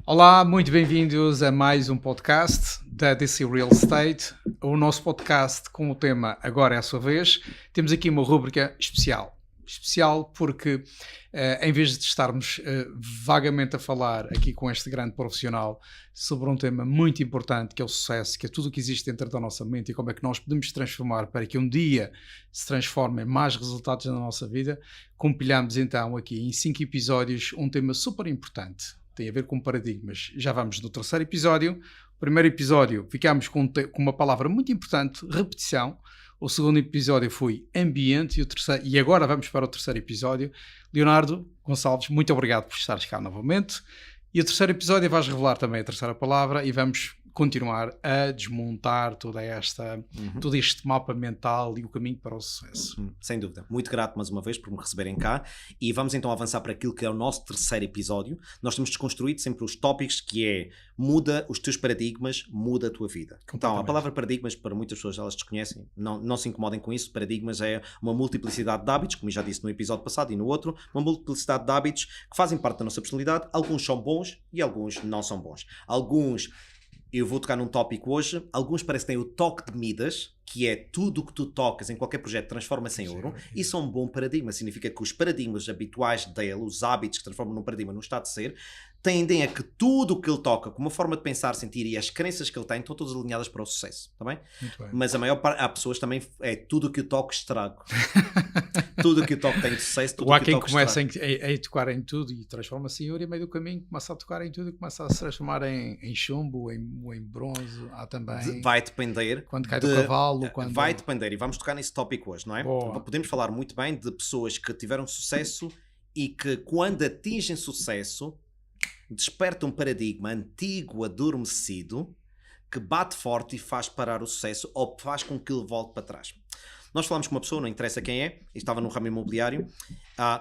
Olá, muito bem-vindos a mais um podcast da DC Real Estate, o nosso podcast com o tema Agora é a sua vez. Temos aqui uma rúbrica especial. Especial porque, em vez de estarmos vagamente a falar aqui com este grande profissional sobre um tema muito importante que é o sucesso, que é tudo o que existe dentro da nossa mente e como é que nós podemos transformar para que um dia se transformem mais resultados na nossa vida, compilhamos então aqui em 5 episódios um tema super importante. Tem a ver com paradigmas. Já vamos no terceiro episódio. O primeiro episódio ficámos com uma palavra muito importante, repetição. O segundo episódio foi ambiente e agora vamos para o terceiro episódio. Leonardo Gonçalves, muito obrigado por estares cá novamente. E o terceiro episódio vais revelar também a terceira palavra e vamos continuar a desmontar todo este mapa mental e o caminho para o sucesso. Sem dúvida. Muito grato mais uma vez por me receberem cá e vamos então avançar para aquilo que é o nosso terceiro episódio. Nós temos desconstruído sempre os tópicos que é muda os teus paradigmas, muda a tua vida. Então, a palavra paradigmas, para muitas pessoas elas desconhecem, não se incomodem com isso. Paradigmas é uma multiplicidade de hábitos, como eu já disse no episódio passado e no outro, uma multiplicidade de hábitos que fazem parte da nossa personalidade. Alguns são bons e alguns não são bons. Eu vou tocar num tópico hoje, alguns parecem que têm o toque de Midas, que é tudo o que tu tocas em qualquer projeto transforma-se em ouro. Isso é um bom paradigma, significa que os paradigmas habituais dele, os hábitos que transformam num paradigma num estado de ser, tendem a que tudo o que ele toca, como uma forma de pensar, sentir e as crenças que ele tem, estão todas alinhadas para o sucesso, está bem? Muito bem. Mas a maior parte, há pessoas também, é tudo o que eu toco estrago. Tudo o que eu toco tem sucesso, tudo Ou há o que quem eu toco começa estrago. a tocar em tudo e transforma-se em ouro e, a meio do caminho começa a tocar em tudo e começa a se transformar em chumbo, em bronze. Há também... Vai depender. Quando cai do cavalo. Vai depender, e vamos tocar nesse tópico hoje, não é? Boa. Podemos falar muito bem de pessoas que tiveram sucesso e que, quando atingem sucesso, despertam um paradigma antigo, adormecido, que bate forte e faz parar o sucesso ou faz com que ele volte para trás. Nós falamos com uma pessoa, não interessa quem é, estava no ramo imobiliário,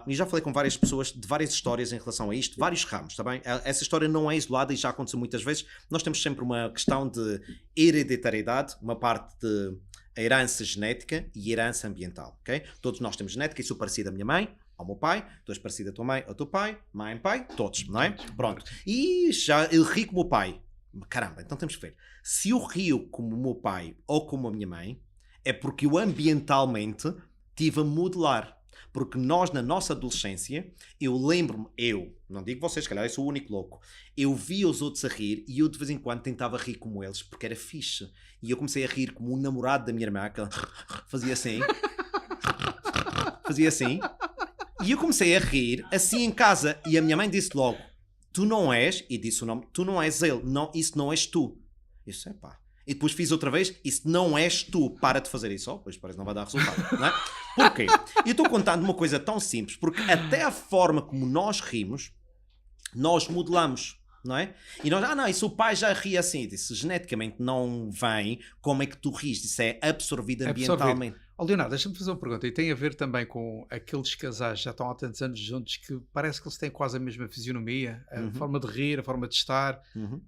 e já falei com várias pessoas de várias histórias em relação a isto, vários ramos, está bem? Essa história não é isolada e já aconteceu muitas vezes. Nós temos sempre uma questão de hereditariedade, uma parte de herança genética e herança ambiental, ok? Todos nós temos genética e sou parecido à minha mãe, ao meu pai, tu és parecido à tua mãe, ao teu pai, mãe, pai, todos, não é? Pronto. E já eu ri como o meu pai. Caramba, então temos que ver. Se eu rio como o meu pai ou como a minha mãe, é porque eu ambientalmente tive a modelar. Porque nós, na nossa adolescência, eu lembro-me, não digo vocês, se calhar eu sou o único louco, eu via os outros a rir e eu de vez em quando tentava rir como eles, porque era fixe. E eu comecei a rir como um namorado da minha irmã, que fazia assim. Fazia assim. E eu comecei a rir assim em casa. E a minha mãe disse logo, tu não és, e disse o nome, tu não és ele, não, isso não és tu. Isso é pá. E depois fiz outra vez, isso não és tu, para de fazer isso. Pois parece que não vai dar resultado, não é? Porquê? Eu estou contando uma coisa tão simples, porque até a forma como nós rimos, nós modelamos, não é? E nós, não, isso o pai já ri assim. Disse, geneticamente não vem, como é que tu rires? Isso é absorvido ambientalmente. Leonardo, deixa-me fazer uma pergunta, e tem a ver também com aqueles casais que já estão há tantos anos juntos que parece que eles têm quase a mesma fisionomia, a forma de rir, a forma de estar.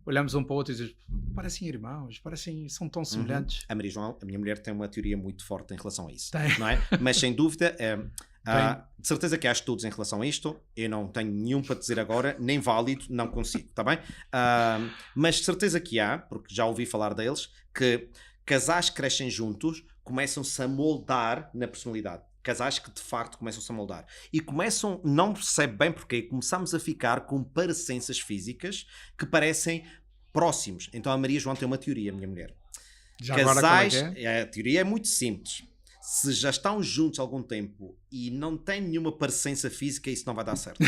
Olhamos um para o outro e dizemos, parecem irmãos, são tão semelhantes. A Maria João, a minha mulher, tem uma teoria muito forte em relação a isso, Tem. não é? Mas sem dúvida, de certeza que há estudos em relação a isto, eu não tenho nenhum para dizer agora, nem válido, não consigo, está bem? Mas de certeza que há, porque já ouvi falar deles, que casais que crescem juntos começam-se a moldar na personalidade. Casais que de facto começam-se a moldar. E começam, não percebe bem porque, começamos a ficar com parecenças físicas que parecem próximos. Então a Maria João tem uma teoria, minha mulher. Já Casais, agora, qual é que é? a teoria é muito simples. Se já estão juntos há algum tempo e não têm nenhuma parecença física, isso não vai dar certo.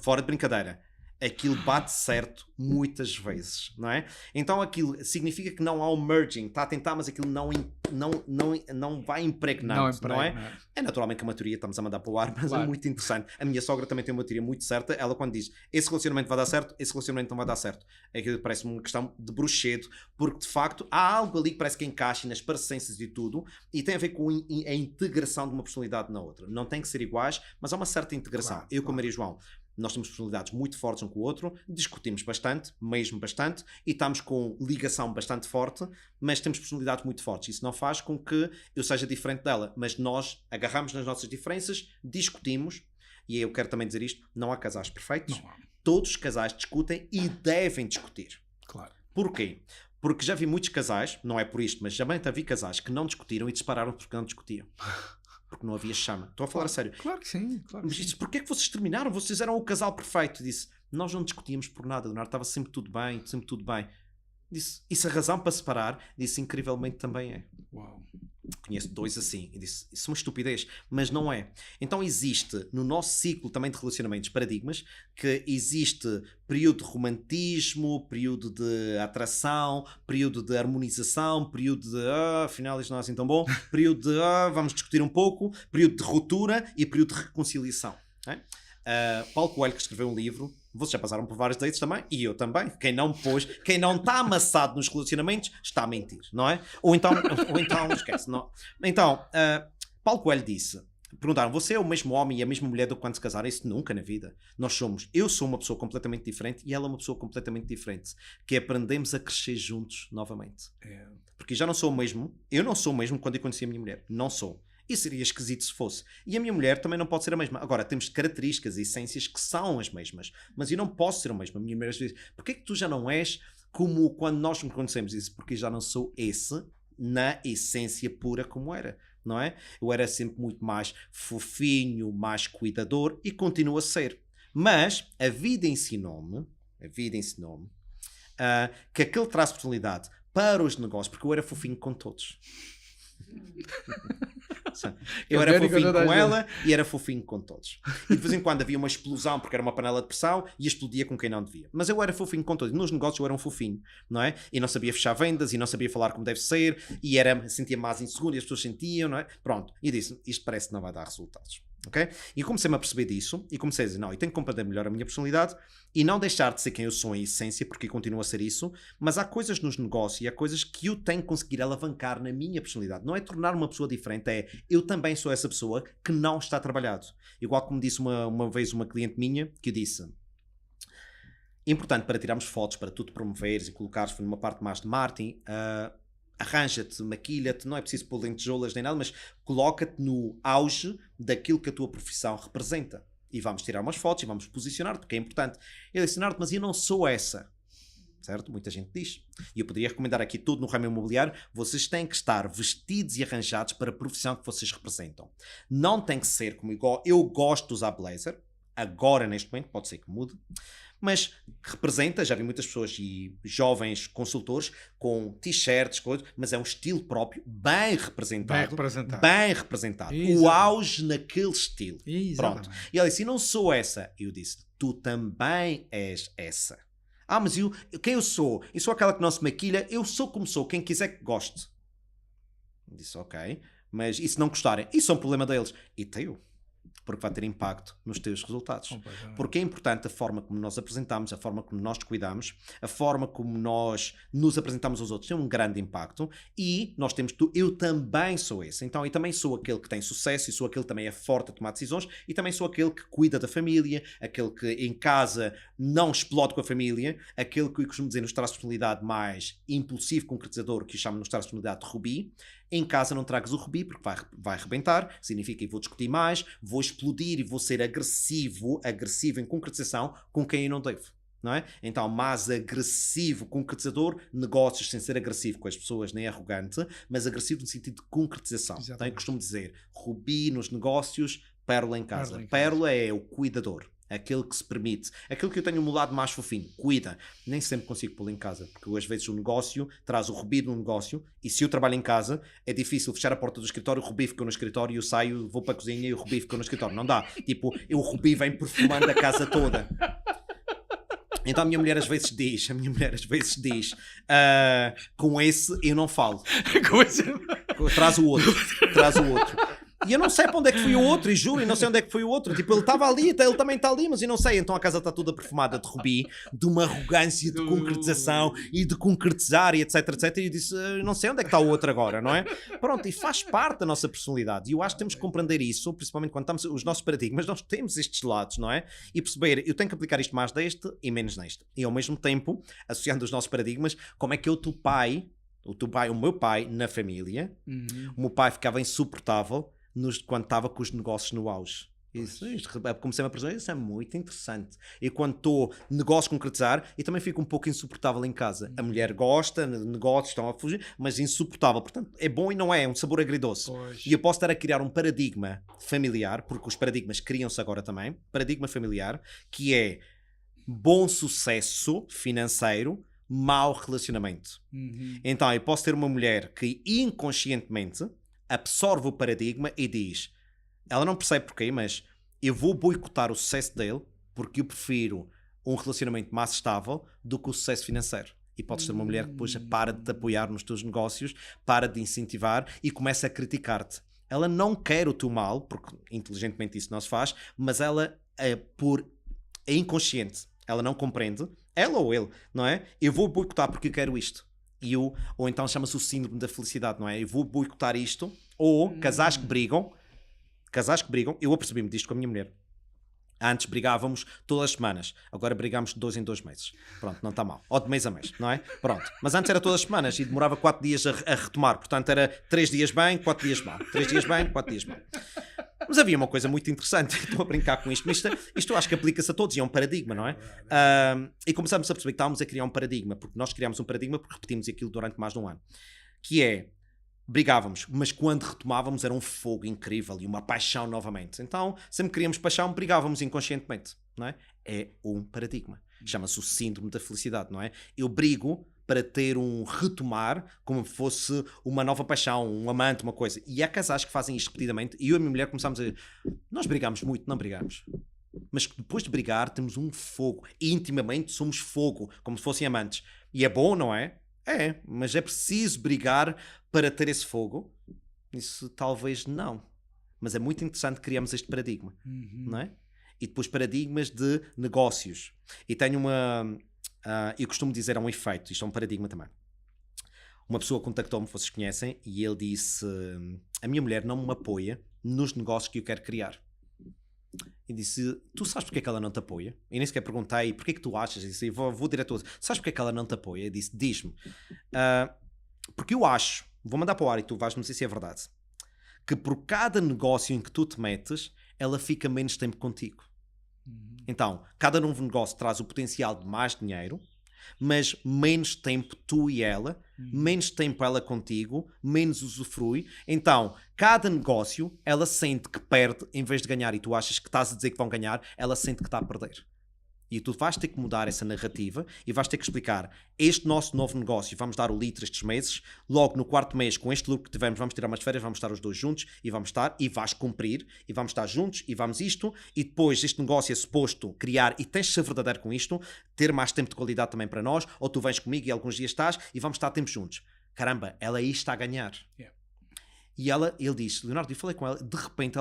Fora de brincadeira, aquilo bate certo muitas vezes, não é? Então aquilo significa que não há um merging, está a tentar, mas aquilo não vai impregnar, não é? É naturalmente que uma teoria estamos a mandar para o ar, mas claro, é muito interessante. A minha sogra também tem uma teoria muito certa. Ela quando diz, esse relacionamento vai dar certo, esse relacionamento não vai dar certo. Aquilo parece-me uma questão de bruxedo, porque de facto há algo ali que parece que encaixa nas parecenças e tudo, e tem a ver com a integração de uma personalidade na outra. Não tem que ser iguais, mas há uma certa integração. Claro, eu com a Maria João, nós temos personalidades muito fortes um com o outro, discutimos bastante, mesmo bastante, e estamos com ligação bastante forte, mas temos personalidades muito fortes. Isso não faz com que eu seja diferente dela, mas nós agarramos nas nossas diferenças, discutimos, e eu quero também dizer isto, não há casais perfeitos. Não há. Todos os casais discutem e devem discutir. Claro. Porquê? Porque já vi muitos casais, não é por isto, mas já vi casais que não discutiram e dispararam porque não discutiam. Porque não havia chama. Estou a falar a sério. Claro que sim. Claro que Mas sim. disse, porquê é que vocês terminaram? Vocês eram o casal perfeito. Disse, nós não discutíamos por nada, Leonardo. Estava sempre tudo bem, sempre tudo bem. Disse, isso a razão para separar? Disse, incrivelmente também é. Uau. Conheço 2 assim. E disse, isso é uma estupidez. Mas não é. Então existe, no nosso ciclo também de relacionamentos, paradigmas, que existe período de romantismo, período de atração, período de harmonização, período de, afinal isto não é assim tão bom, período de, vamos discutir um pouco, período de ruptura e período de reconciliação. É? Paulo Coelho, que escreveu um livro, vocês já passaram por vários dates também, e eu também. Quem não está amassado nos relacionamentos, está a mentir, não é? Ou então esquece. Não. Então, Paulo Coelho disse, perguntaram, você é o mesmo homem e a mesma mulher do que quando se casaram? Isso nunca na vida. Eu sou uma pessoa completamente diferente e ela é uma pessoa completamente diferente. Que aprendemos a crescer juntos novamente. Porque já não sou o mesmo, eu não sou o mesmo quando eu conheci a minha mulher. Não sou. E seria esquisito se fosse. E a minha mulher também não pode ser a mesma. Agora, temos características e essências que são as mesmas. Mas eu não posso ser a mesma. A minha mulher às vezes diz, porquê que tu já não és como quando nós nos conhecemos? Isso porque já não sou esse na essência pura como era. Não é? Eu era sempre muito mais fofinho, mais cuidador e continuo a ser. Mas a vida ensinou-me que aquele traço de personalidade para os negócios, porque eu era fofinho com todos. Eu era fofinho com ela e era fofinho com todos. E de vez em quando havia uma explosão porque era uma panela de pressão e explodia com quem não devia. Mas eu era fofinho com todos. Nos negócios eu era um fofinho, não é? E não sabia fechar vendas e não sabia falar como deve ser e sentia mais inseguro e as pessoas sentiam, não é? Pronto. E disse, isto parece que não vai dar resultados. Okay? E comecei-me a perceber disso e comecei a dizer, não, eu tenho que compreender melhor a minha personalidade e não deixar de ser quem eu sou em essência, porque continuo a ser isso, mas há coisas nos negócios e há coisas que eu tenho que conseguir alavancar na minha personalidade. Não é tornar uma pessoa diferente, é eu também sou essa pessoa que não está trabalhado. Igual como disse uma vez uma cliente minha, que disse, importante para tirarmos fotos, para tu te promoveres e colocares numa parte mais de marketing, arranja-te, maquilha-te, não é preciso pôr lentejoulas nem nada, mas coloca-te no auge daquilo que a tua profissão representa. E vamos tirar umas fotos e vamos posicionar-te, porque é importante. Eu disse, Leonardo, mas eu não sou essa. Certo? Muita gente diz. E eu poderia recomendar aqui tudo no ramo imobiliário. Vocês têm que estar vestidos e arranjados para a profissão que vocês representam. Não tem que ser como igual. Eu gosto de usar blazer. Agora, neste momento, pode ser que mude. Mas representa, já vi muitas pessoas e jovens consultores com t-shirts, mas é um estilo próprio, bem representado. Bem representado. Exatamente. O auge naquele estilo. Exatamente. Pronto. E ela disse, não sou essa. Eu disse, tu também és essa. Mas quem eu sou? Eu sou aquela que não se maquilha, eu sou como sou, quem quiser que goste. Eu disse, ok. Mas e se não gostarem? Isso é um problema deles. E teu. Porque vai ter impacto nos teus resultados. Porque é importante a forma como nós apresentamos, a forma como nós cuidamos, a forma como nós nos apresentamos aos outros tem um grande impacto e nós temos eu também sou esse. Então eu também sou aquele que tem sucesso e sou aquele que também é forte a tomar decisões e também sou aquele que cuida da família, aquele que em casa não explode com a família, aquele que eu costumo dizer nos traços de personalidade mais impulsivo, concretizador, que eu chamo nos traços de personalidade de Rubi. Em casa não tragas o Rubi porque vai arrebentar, significa que vou discutir mais, vou explodir e vou ser agressivo em concretização com quem eu não devo, não é? Então, mais agressivo, concretizador, negócios sem ser agressivo com as pessoas, nem arrogante, mas agressivo no sentido de concretização. Então, eu costumo dizer, Rubi nos negócios, pérola em casa. Pérola é o cuidador. Aquele que se permite, aquele que eu tenho um lado mais fofinho, cuida. Nem sempre consigo pô-lo em casa, porque às vezes o negócio traz o Rubi no negócio, e se eu trabalho em casa, é difícil fechar a porta do escritório, o Rubi ficou no escritório, eu saio, vou para a cozinha e o Rubi ficou no escritório. Não dá. Tipo, o Rubi vem perfumando a casa toda. Então a minha mulher às vezes diz, com esse eu não falo. Traz o outro. E eu não sei para onde é que foi o outro, e juro, e não sei onde é que foi o outro. Tipo, ele estava ali, ele também está ali, mas eu não sei. Então a casa está toda perfumada de Rubi, de uma arrogância de concretização e de concretizar e etc, etc. E eu disse, não sei onde é que está o outro agora, não é? Pronto, e faz parte da nossa personalidade. E eu acho que temos que compreender isso, principalmente quando estamos os nossos paradigmas, nós temos estes lados, não é? E perceber, eu tenho que aplicar isto mais deste e menos neste. E ao mesmo tempo, associando os nossos paradigmas, como é que o meu pai na família, o meu pai ficava insuportável quando estava com os negócios no auge. Comecei a perceber, isso é muito interessante. E quando estou negócio a concretizar, e também fico um pouco insuportável em casa. A mulher gosta, negócios estão a fugir, mas insuportável. Portanto, é bom e não é um sabor agridoce. Pois. E eu posso estar a criar um paradigma familiar, porque os paradigmas criam-se agora também, paradigma familiar, que é bom sucesso financeiro, mau relacionamento. Então, eu posso ter uma mulher que inconscientemente absorve o paradigma e diz, ela não percebe porquê, mas eu vou boicotar o sucesso dele porque eu prefiro um relacionamento mais estável do que o sucesso financeiro. E podes ter uma mulher que depois para de te apoiar nos teus negócios, para de incentivar e começa a criticar-te. Ela não quer o teu mal, porque inteligentemente isso não se faz, mas ela é inconsciente. Ela não compreende, ela ou ele, não é? Eu vou boicotar porque eu quero isto. Ou então chama-se o síndrome da felicidade, não é? Eu vou boicotar isto. Ou casais que brigam, eu apercebi-me disto com a minha mulher. Antes brigávamos todas as semanas, agora brigamos de 2 em 2 meses. Pronto, não está mal. Ou de mês a mês, não é? Pronto. Mas antes era todas as semanas e demorava 4 dias a retomar. Portanto, era 3 dias bem, 4 dias mal. 3 dias bem, 4 dias mal. Mas havia uma coisa muito interessante, estou a brincar com isto, mas isto eu acho que aplica-se a todos e é um paradigma, não é? E começamos a perceber que estávamos a criar um paradigma, porque nós criámos um paradigma porque repetimos aquilo durante mais de um ano, que é, brigávamos, mas quando retomávamos era um fogo incrível e uma paixão novamente. Então, sempre que queríamos paixão, brigávamos inconscientemente, não é? É um paradigma. Chama-se o síndrome da felicidade, não é? Eu brigo para ter um retomar, como fosse uma nova paixão, um amante, uma coisa. E há casais que fazem isto repetidamente. E eu e a minha mulher começámos a dizer, nós brigamos muito, não brigamos. Mas depois de brigar temos um fogo. E intimamente somos fogo, como se fossem amantes. E é bom, não é? É, mas é preciso brigar para ter esse fogo? Isso talvez não. Mas é muito interessante criarmos este paradigma, não é? E depois paradigmas de negócios. E tenho eu costumo dizer, é um efeito, isto é um paradigma também. Uma pessoa contactou-me, vocês conhecem, e ele disse, a minha mulher não me apoia nos negócios que eu quero criar. E disse, tu sabes porque é que ela não te apoia? E nem sequer perguntei, porque é que tu achas? E disse, vou direto, sabes porque é que ela não te apoia? E disse, diz-me. Porque eu acho, vou mandar para o ar e tu vais-me dizer se é verdade, que por cada negócio em que tu te metes, ela fica menos tempo contigo. Então, cada novo negócio traz o potencial de mais dinheiro, mas menos tempo tu e ela, menos tempo ela contigo, menos usufrui. Então, cada negócio, ela sente que perde em vez de ganhar. E tu achas que estás a dizer que vão ganhar, ela sente que está a perder. E tu vais ter que mudar essa narrativa e vais ter que explicar este nosso novo negócio, vamos dar o litro estes meses, logo no 4º mês, com este lucro que tivemos, vamos tirar umas férias, vamos estar os dois juntos e vamos estar, e vais cumprir, e vamos estar juntos, e vamos isto, e depois este negócio é suposto criar, e tens de ser verdadeiro com isto, ter mais tempo de qualidade também para nós, ou tu vens comigo e alguns dias estás, e vamos estar tempo juntos. Caramba, ela aí está a ganhar. Yeah. E ele disse, Leonardo, eu falei com ela, de repente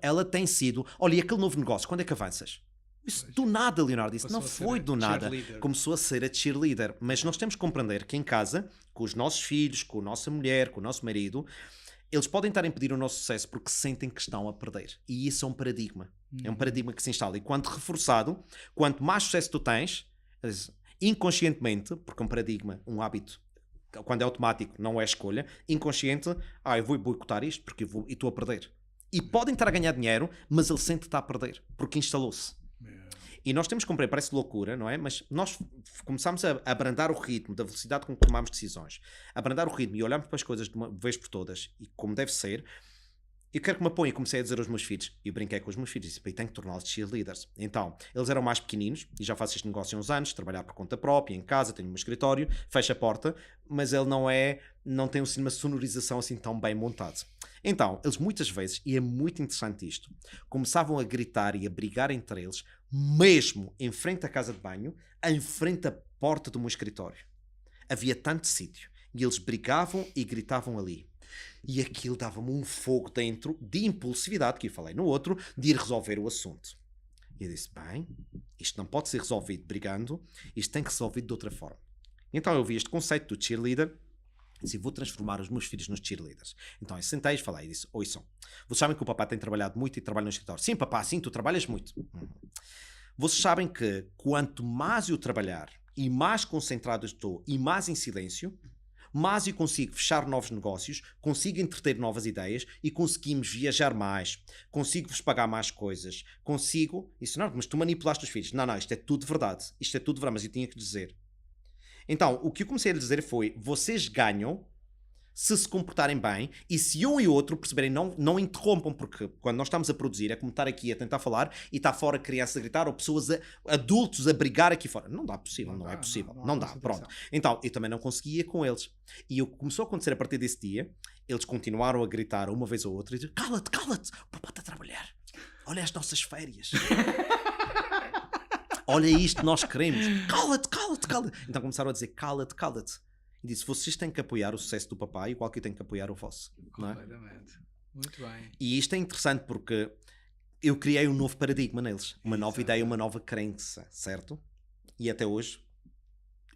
ela tem sido, olha, e aquele novo negócio, quando é que avanças? Isso do nada, Leonardo, isso não foi do nada. Começou a ser a cheerleader. Mas nós temos que compreender que em casa, com os nossos filhos, com a nossa mulher, com o nosso marido, eles podem estar a impedir o nosso sucesso porque sentem que estão a perder. E isso é um paradigma. É um paradigma que se instala. E quanto reforçado, quanto mais sucesso tu tens, inconscientemente, porque é um paradigma, um hábito, quando é automático, não é escolha, inconsciente, eu vou boicotar isto porque e estou a perder. E podem estar a ganhar dinheiro, mas ele sente que está a perder, porque instalou-se. E nós temos que compreender, parece loucura, não é? Mas nós começamos a abrandar o ritmo da velocidade com que tomamos decisões. Abrandar o ritmo e olharmos para as coisas de uma vez por todas, e como deve ser. Eu quero que me apoiem. Comecei a dizer aos meus filhos, e eu brinquei com os meus filhos, disse, tenho que torná-los cheerleaders. Então, eles eram mais pequeninos, e já faço este negócio há uns anos, trabalhar por conta própria, em casa, tenho o meu escritório, fecho a porta, mas ele não tem uma sonorização assim tão bem montado. Então, eles muitas vezes, e é muito interessante isto, começavam a gritar e a brigar entre eles, mesmo em frente à casa de banho, em frente à porta do meu escritório. Havia tanto sítio, e eles brigavam e gritavam ali. E aquilo dava-me um fogo dentro de impulsividade, que eu falei no outro, de ir resolver o assunto. E eu disse, bem, isto não pode ser resolvido brigando, isto tem que ser resolvido de outra forma. Então eu vi este conceito do cheerleader, e disse, vou transformar os meus filhos nos cheerleaders. Então eu sentei e falei, e disse, ouçam, vocês sabem que o papá tem trabalhado muito e trabalha no escritório. Sim, papá, sim, tu trabalhas muito. Vocês sabem que quanto mais eu trabalhar, e mais concentrado estou, e mais em silêncio, mas eu consigo fechar novos negócios, consigo entreter novas ideias e conseguimos viajar mais, consigo-vos pagar mais coisas, consigo... Isso não, mas tu manipulaste os filhos. Não, isto é tudo verdade. Isto é tudo verdade, mas eu tinha que dizer. Então, o que eu comecei a dizer foi, vocês ganham se comportarem bem e se um e outro perceberem, não interrompam, porque quando nós estamos a produzir é como estar aqui a tentar falar e está fora crianças a gritar ou pessoas, adultos a brigar aqui fora. Não dá possível, não é possível. Não dá, pronto. Então, eu também não conseguia com eles. E o que começou a acontecer a partir desse dia, eles continuaram a gritar uma vez ou outra e dizer, cala-te, o papá está a trabalhar. Olha as nossas férias. Olha isto, nós queremos. Cala-te. Então começaram a dizer, cala-te. E disse, vocês têm que apoiar o sucesso do papai, igual que eu tenho que apoiar o vosso. Completamente. Muito bem. E isto é interessante porque eu criei um novo paradigma neles. Uma nova ideia, uma nova crença, certo? E até hoje,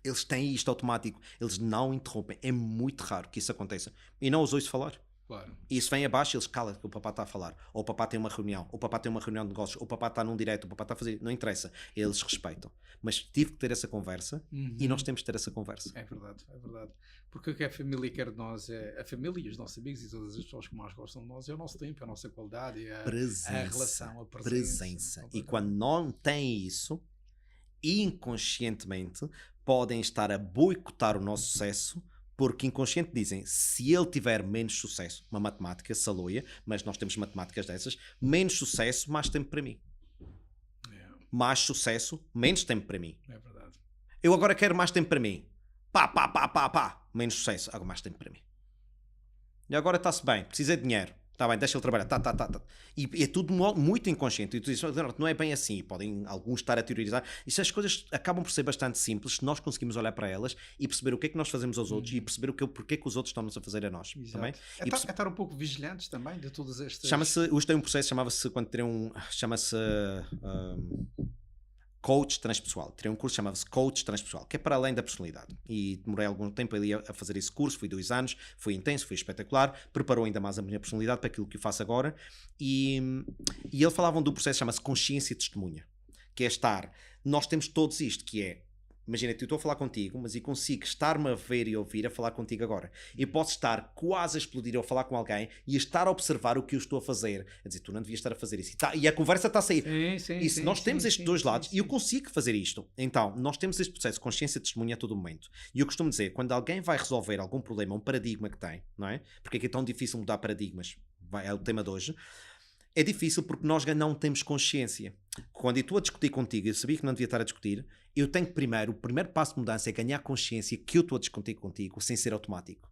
eles têm isto automático. Eles não interrompem. É muito raro que isso aconteça. E não os ouço falar. Claro. E isso vem abaixo, eles calam que o papá está a falar. Ou o papá tem uma reunião. Ou o papá tem uma reunião de negócios. Ou o papá está num direto. Ou o papá está a fazer... Não interessa. Eles respeitam. Mas tive que ter essa conversa e nós temos que ter essa conversa. É verdade. Porque o que a família quer de nós é... A família e os nossos amigos e todas as pessoas que mais gostam de nós é o nosso tempo, a nossa qualidade, a relação, a presença. E quando não têm isso, inconscientemente, podem estar a boicotar o nosso sucesso. Porque inconsciente dizem, se ele tiver menos sucesso, uma matemática, saloia, mas nós temos matemáticas dessas, menos sucesso, mais tempo para mim. Mais sucesso, menos tempo para mim. É verdade. Eu agora quero mais tempo para mim. Menos sucesso, agora mais tempo para mim. E agora está-se bem, precisa de dinheiro. Está bem, deixa ele trabalhar. E é tudo muito inconsciente. E tu dizes, não é bem assim. Podem alguns estar a teorizar. Isso, as coisas acabam por ser bastante simples se nós conseguimos olhar para elas e perceber o que é que nós fazemos aos outros e perceber porquê que os outros estão-nos a fazer a nós. Também. É estar um pouco vigilantes também de todas estas... Hoje tem um processo, chama-se Coach Transpessoal. Tirei um curso chamava-se Coach Transpessoal, que é para além da personalidade. E demorei algum tempo ali a fazer esse curso, fui 2 anos, foi intenso, foi espetacular, preparou ainda mais a minha personalidade para aquilo que eu faço agora. E eles falavam do processo, chama-se consciência e testemunha, que é estar, nós temos todos isto, que é, imagina, eu estou a falar contigo, mas eu consigo estar-me a ver e ouvir a falar contigo agora. Eu posso estar quase a explodir ou a falar com alguém e estar a observar o que eu estou a fazer. A dizer, tu não devias estar a fazer isso. E a conversa está a sair. Nós temos estes dois lados e eu consigo fazer isto. Então, nós temos este processo de consciência e testemunha a todo momento. E eu costumo dizer, quando alguém vai resolver algum problema, um paradigma que tem, não é? Porque é que é tão difícil mudar paradigmas? É o tema de hoje. É difícil porque nós não temos consciência. Quando eu estou a discutir contigo, eu sabia que não devia estar a discutir, eu tenho que o primeiro passo de mudança é ganhar consciência que eu estou a discutir contigo, sem ser automático.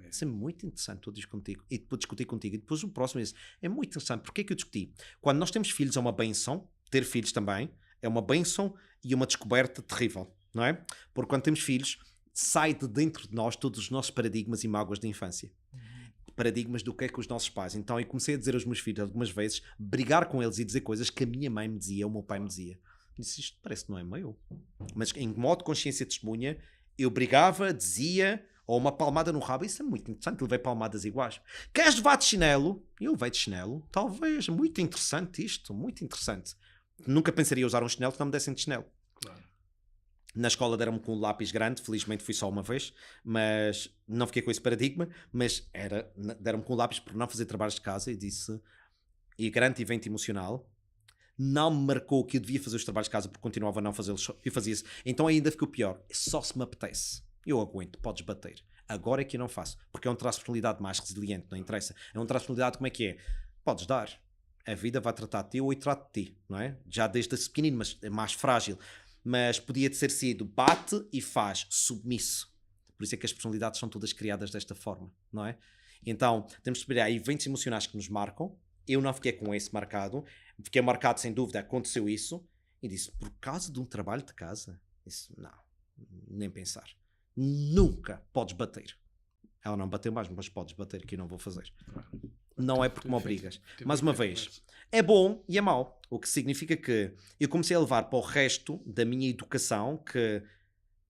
Isso é muito interessante, estou a discutir contigo. E depois o próximo é muito interessante. Porquê que eu discuti? Quando nós temos filhos é uma bênção, ter filhos também, é uma bênção e uma descoberta terrível, não é? Porque quando temos filhos, sai de dentro de nós todos os nossos paradigmas e mágoas de infância. Paradigmas do que é que os nossos pais. Então eu comecei a dizer aos meus filhos algumas vezes, brigar com eles e dizer coisas que a minha mãe me dizia, o meu pai me dizia. Eu disse, isto parece que não é meu. Mas em modo de consciência e testemunha, eu brigava, dizia, ou uma palmada no rabo. Isso é muito interessante, levei palmadas iguais. Queres levar de chinelo? Eu levei de chinelo. Talvez, muito interessante isto, muito interessante. Nunca pensaria usar um chinelo que não me dessem de chinelo. Claro. Na escola deram-me com um lápis grande, felizmente fui só uma vez, mas não fiquei com esse paradigma, mas deram-me com um lápis por não fazer trabalhos de casa e disse, e grande evento emocional, não me marcou que eu devia fazer os trabalhos de casa porque continuava a não fazê-los, eu fazia isso. Então ainda ficou pior, só se me apetece, eu aguento, podes bater. Agora é que eu não faço, porque é um traço de personalidade mais resiliente, não interessa. É um traço de personalidade como é que é? Podes dar, a vida vai tratar de ti ou eu trato de ti, não é? Já desde esse pequenino, mas é mais frágil. Mas podia ter sido bate e faz, submisso. Por isso é que as personalidades são todas criadas desta forma, não é? Então, temos de esperar eventos emocionais que nos marcam. Eu não fiquei com esse marcado. Fiquei marcado, sem dúvida, aconteceu isso. E disse, por causa de um trabalho de casa? Isso, não, nem pensar. Nunca podes bater. Ela não bateu mais, mas podes bater, que eu não vou fazer. Não é porque me obrigas. Mais uma vez, é bom e é mau. O que significa que eu comecei a levar para o resto da minha educação que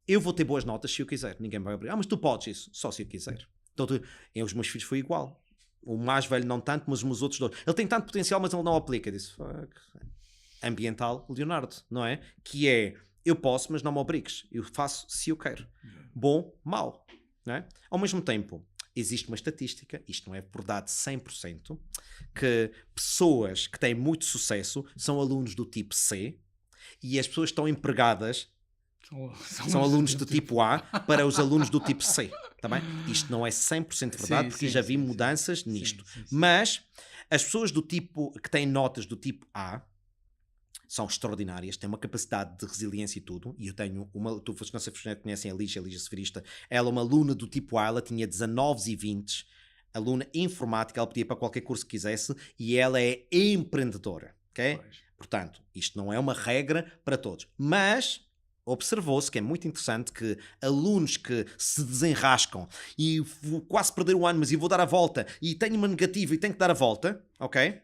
eu vou ter boas notas se eu quiser. Ninguém me vai obrigar. Mas tu podes isso, só se eu quiser. Então, os meus filhos foi igual. O mais velho não tanto, mas os outros dois. Ele tem tanto potencial, mas ele não aplica. Eu disse, ambiental Leonardo, não é? Que é, eu posso, mas não me obrigues. Eu faço se eu quero. Bom, mau. não é? Ao mesmo tempo, existe uma estatística, isto não é verdade 100%, que pessoas que têm muito sucesso são alunos do tipo C e as pessoas que estão empregadas são alunos do tipo A para os alunos do tipo C. Tá bem? Isto não é 100% verdade, porque já vi mudanças nisto. Mas as pessoas do tipo que têm notas do tipo A são extraordinárias, têm uma capacidade de resiliência e tudo. E eu tenho uma, não sei se conhecem a Lígia Severista, ela é uma aluna do tipo A, ela tinha 19 e 20, aluna informática, ela podia ir para qualquer curso que quisesse e ela é empreendedora, ok? Portanto, isto não é uma regra para todos, mas observou-se que é muito interessante que alunos que se desenrascam e vou quase perder o ano, mas eu vou dar a volta e tenho uma negativa e tenho que dar a volta, ok?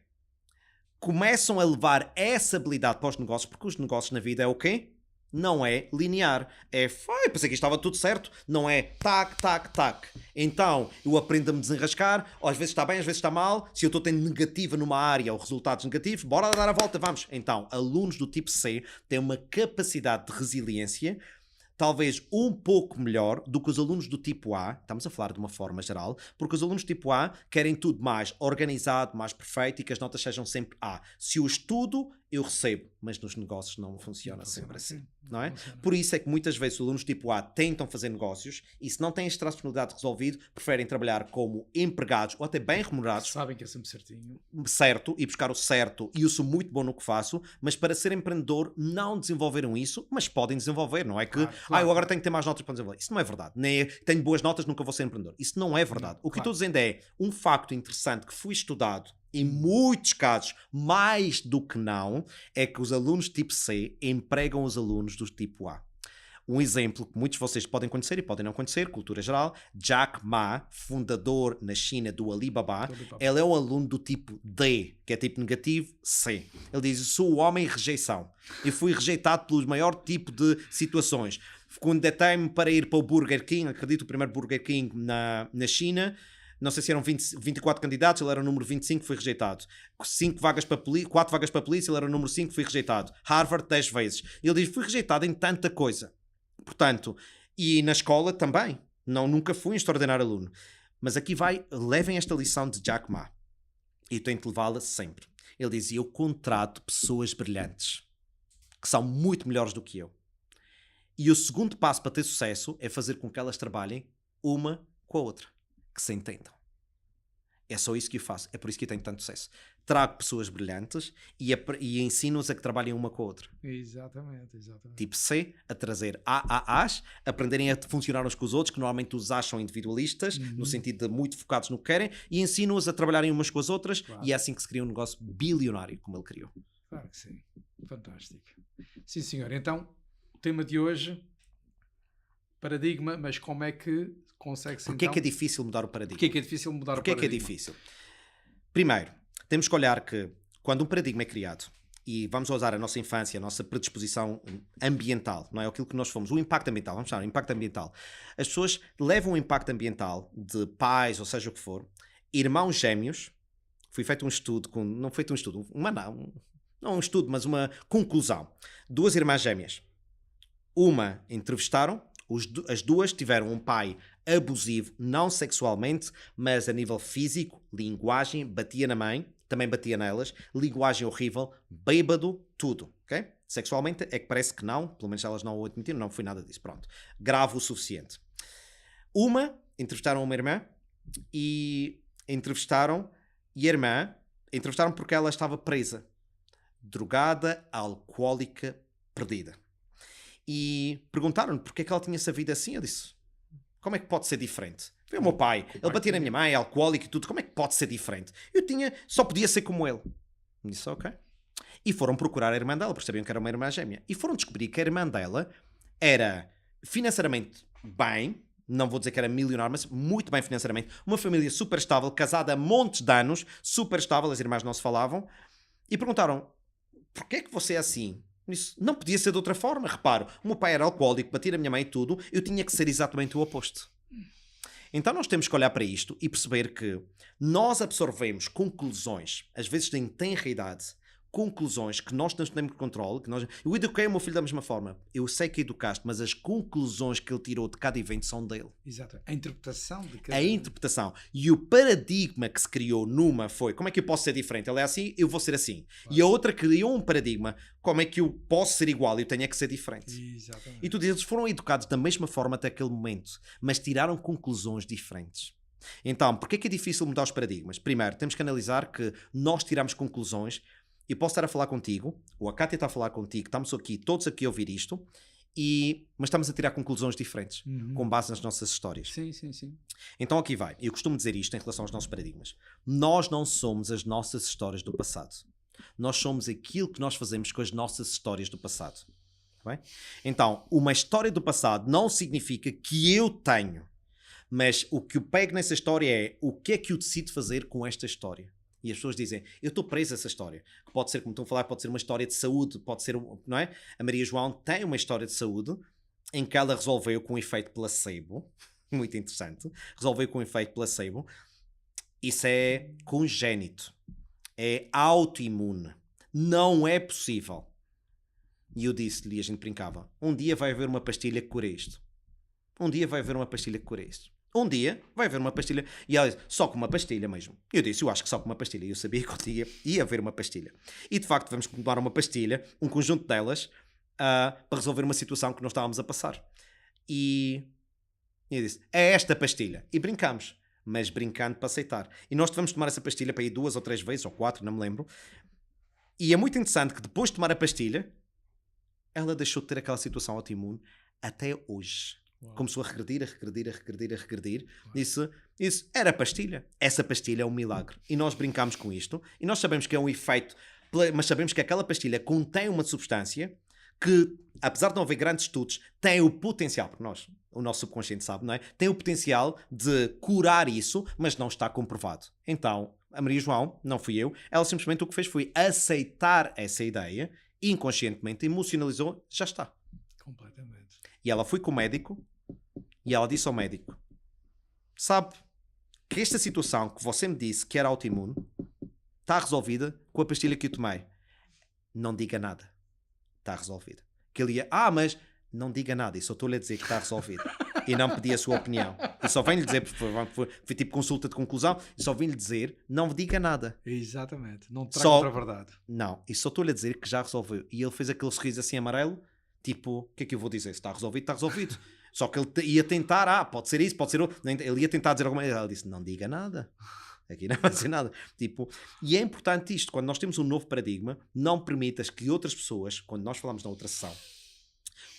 Começam a levar essa habilidade para os negócios, porque os negócios na vida é o quê? Não é linear. É, pensei que estava tudo certo. Não é tac, tac, tac. Então, eu aprendo a me desenrascar. Ou às vezes está bem, às vezes está mal. Se eu estou tendo negativa numa área ou resultados negativos, bora dar a volta, vamos. Então, alunos do tipo C têm uma capacidade de resiliência talvez um pouco melhor do que os alunos do tipo A, estamos a falar de uma forma geral, porque os alunos do tipo A querem tudo mais organizado, mais perfeito e que as notas sejam sempre A. Se eu estudo, eu recebo, mas nos negócios não funciona sempre assim, não é? Por isso é que muitas vezes os alunos tipo A tentam fazer negócios e se não têm esta personalidade resolvido, preferem trabalhar como empregados ou até bem remunerados. Sabem que é sempre certinho. Certo, e buscar o certo, e eu sou muito bom no que faço, mas para ser empreendedor não desenvolveram isso, mas podem desenvolver, não é que eu agora tenho que ter mais notas para desenvolver. Isso não é verdade. Nem tenho boas notas, nunca vou ser empreendedor. Isso não é verdade. O que estou dizendo é um facto interessante que foi estudado em muitos casos, mais do que não, é que os alunos tipo C empregam os alunos do tipo A. Um exemplo que muitos de vocês podem conhecer e podem não conhecer, cultura geral, Jack Ma, fundador na China do Alibaba, ele é um aluno do tipo D, que é tipo negativo, C. Ele diz, sou o homem rejeição. Eu fui rejeitado pelo maior tipo de situações. Candidatei-me para ir para o Burger King, acredito, o primeiro Burger King na China. Não sei se eram 24 candidatos, ele era o número 25, foi rejeitado. 4 vagas para a polícia, ele era o número 5, foi rejeitado. Harvard, 10 vezes. Ele diz, fui rejeitado em tanta coisa. Portanto, e na escola também. Nunca fui um extraordinário aluno. Mas aqui levem esta lição de Jack Ma. E tento levá-la sempre. Ele dizia, eu contrato pessoas brilhantes, que são muito melhores do que eu. E o segundo passo para ter sucesso é fazer com que elas trabalhem uma com a outra. Que se entendam. É só isso que eu faço. É por isso que eu tenho tanto sucesso. Trago pessoas brilhantes e ensino-as a que trabalhem uma com a outra. Exatamente. Tipo C, a trazer AAAs, aprenderem a funcionar uns com os outros, que normalmente os acham individualistas, no sentido de muito focados no que querem, e ensino-as a trabalharem umas com as outras, e é assim que se cria um negócio bilionário, como ele criou. Claro que sim. Fantástico. Sim, senhor. Então, o tema de hoje, paradigma, mas como é que consegue-se Porquê é que é difícil mudar o paradigma? Porquê é difícil mudar o paradigma? Porquê é que é difícil? Primeiro, temos que olhar que quando um paradigma é criado, e vamos usar a nossa infância, a nossa predisposição ambiental, não é aquilo que nós fomos, o impacto ambiental, vamos chamar, o impacto ambiental. As pessoas levam o impacto ambiental de pais, ou seja o que for, irmãos gêmeos, foi feito um estudo, não feito um estudo, não um estudo, mas uma conclusão. 2 irmãs gêmeas. Uma entrevistaram, as duas tiveram um pai abusivo, não sexualmente, mas a nível físico, linguagem, batia na mãe, também batia nelas, linguagem horrível, bêbado, tudo, ok? Sexualmente é que parece que não, pelo menos elas não o admitiram, não foi nada disso, pronto. Grave o suficiente. Entrevistaram uma irmã e entrevistaram porque ela estava presa, drogada, alcoólica, perdida. E perguntaram-me porque é que ela tinha essa vida assim. Eu disse, como é que pode ser diferente? Foi o meu pai, ele batia na minha mãe, é alcoólico e tudo, como é que pode ser diferente? Só podia ser como ele. Eu disse, ok. E foram procurar a irmã dela, porque sabiam que era uma irmã gêmea. E foram descobrir que a irmã dela era financeiramente bem, não vou dizer que era milionária, mas muito bem financeiramente. Uma família super estável, casada há montes de anos, super estável, as irmãs não se falavam. E perguntaram, porquê é que você é assim? Isso não podia ser de outra forma, reparo. O meu pai era alcoólico, batia a minha mãe e tudo, eu tinha que ser exatamente o oposto. Então nós temos que olhar para isto e perceber que nós absorvemos conclusões, às vezes em tenra idade, conclusões que nós não temos controle, eu eduquei o meu filho da mesma forma. Eu sei que educaste, mas as conclusões que ele tirou de cada evento são dele. Exato. A interpretação de cada... A interpretação. E o paradigma que se criou numa foi, como é que eu posso ser diferente? Ele é assim, eu vou ser assim. Claro. E a outra criou um paradigma, como é que eu posso ser igual e eu tenho é que ser diferente. Exatamente. E tu dizes, eles foram educados da mesma forma até aquele momento, mas tiraram conclusões diferentes. Então, porquê é que é difícil mudar os paradigmas? Primeiro, temos que analisar que nós tiramos conclusões. Eu posso estar a falar contigo, ou a Kátia está a falar contigo, estamos aqui, todos aqui a ouvir isto, mas estamos a tirar conclusões diferentes, com base nas nossas histórias. Sim, sim, sim. Então aqui vai. Eu costumo dizer isto em relação aos nossos paradigmas. Nós não somos as nossas histórias do passado. Nós somos aquilo que nós fazemos com as nossas histórias do passado. Bem? Então, uma história do passado não significa que eu tenho, mas o que eu pego nessa história é o que é que eu decido fazer com esta história. E as pessoas dizem, eu estou preso a essa história. Que pode ser, como estão a falar, pode ser uma história de saúde, pode ser, não é? A Maria João tem uma história de saúde em que ela resolveu com um efeito placebo. Muito interessante. Resolveu com um efeito placebo. Isso é congénito. É autoimune. Não é possível. E eu disse-lhe, e a gente brincava, um dia vai haver uma pastilha que cura isto. Um dia vai haver uma pastilha que cura isto. Um dia vai haver uma pastilha. E ela disse, só com uma pastilha mesmo. Eu disse, eu acho que só com uma pastilha. E eu sabia que um dia ia haver uma pastilha. E de facto vamos tomar uma pastilha, um conjunto delas, para resolver uma situação que nós estávamos a passar. E eu disse, é esta pastilha. E brincámos. Mas brincando para aceitar. E nós tivemos de tomar essa pastilha para ir 2 ou 3 vezes, ou 4, não me lembro. E é muito interessante que depois de tomar a pastilha, ela deixou de ter aquela situação autoimune até hoje. Uau. Começou a regredir. Uau. Isso era pastilha. Essa pastilha é um milagre. E nós brincamos com isto. E nós sabemos que é um efeito, mas sabemos que aquela pastilha contém uma substância que, apesar de não haver grandes estudos, tem o potencial, porque o nosso subconsciente sabe, não é? Tem o potencial de curar isso, mas não está comprovado. Então, a Maria João, não fui eu, ela simplesmente o que fez foi aceitar essa ideia, inconscientemente, emocionalizou, já está. Completamente. E ela foi com o médico e ela disse ao médico, sabe que esta situação que você me disse que era autoimune está resolvida com a pastilha que eu tomei. Não diga nada. Está resolvida. Que ele ia, mas não diga nada, eu só estou-lhe a dizer que está resolvido. E não pedi a sua opinião. Eu só venho-lhe dizer, foi tipo consulta de conclusão, eu só venho-lhe dizer, não diga nada. Exatamente, não traga outra verdade. Não, e só estou-lhe a dizer que já resolveu. E ele fez aquele sorriso assim amarelo, tipo, o que é que eu vou dizer? Se está resolvido, está resolvido. Só que ele ia tentar, pode ser isso, pode ser outro. Ele ia tentar dizer alguma coisa. Ela disse, não diga nada. Aqui não vai dizer nada. Tipo, e é importante isto, quando nós temos um novo paradigma, não permitas que outras pessoas, quando nós falamos na outra sessão,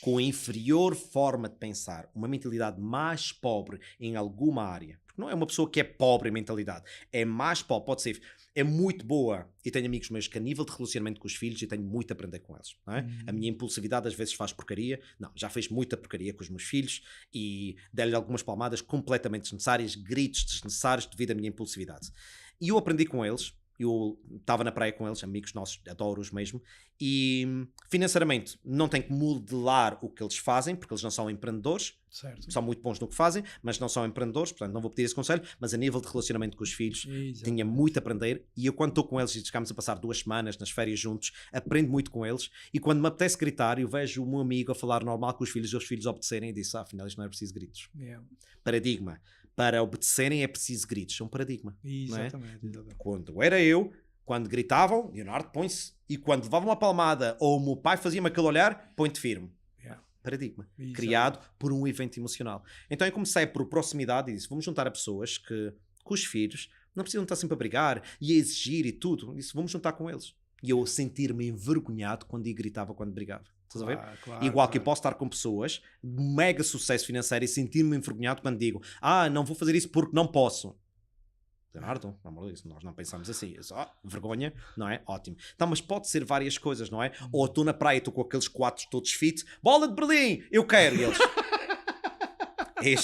com a inferior forma de pensar, uma mentalidade mais pobre em alguma área, porque não é uma pessoa que é pobre em mentalidade, é mais pobre, pode ser, é muito boa, e tenho amigos meus que a nível de relacionamento com os filhos, e tenho muito a aprender com eles, não é? A minha impulsividade às vezes faz porcaria, não, já fez muita porcaria com os meus filhos, e dei-lhe algumas palmadas completamente desnecessárias, gritos desnecessários devido à minha impulsividade. E eu aprendi com eles, eu estava na praia com eles, amigos nossos, adoro-os mesmo, e financeiramente não tenho que modelar o que eles fazem, porque eles não são empreendedores, certo. São muito bons no que fazem, mas não são empreendedores, portanto não vou pedir esse conselho, mas a nível de relacionamento com os filhos, tinha muito a aprender, e eu quando estou com eles e chegámos a passar 2 semanas nas férias juntos, aprendo muito com eles, e quando me apetece gritar, eu vejo o meu amigo a falar normal com os filhos obedecerem, e disse, afinal isto não é preciso gritos. Paradigma. Para obedecerem é preciso gritos. É um paradigma. Exatamente. Não é? Quando era eu, quando gritavam, Leonardo, põe-se. E quando levava uma palmada ou o meu pai fazia-me aquele olhar, põe-te firme. Paradigma. Exatamente. Criado por um evento emocional. Então eu comecei por proximidade e disse, vamos juntar a pessoas que, com os filhos, não precisam estar sempre a brigar e a exigir e tudo. Disse, vamos juntar com eles. E eu sentir-me envergonhado quando eu gritava, quando brigava. Estás a ver? Igual que eu posso estar com pessoas de mega sucesso financeiro e sentir-me envergonhado quando digo não vou fazer isso porque não posso. Leonardo, nós não pensamos assim. Vergonha, não é? Ótimo. Então, mas pode ser várias coisas, não é? Ou estou na praia e estou com aqueles 4 todos fit, bola de Berlim, eu quero. E eles...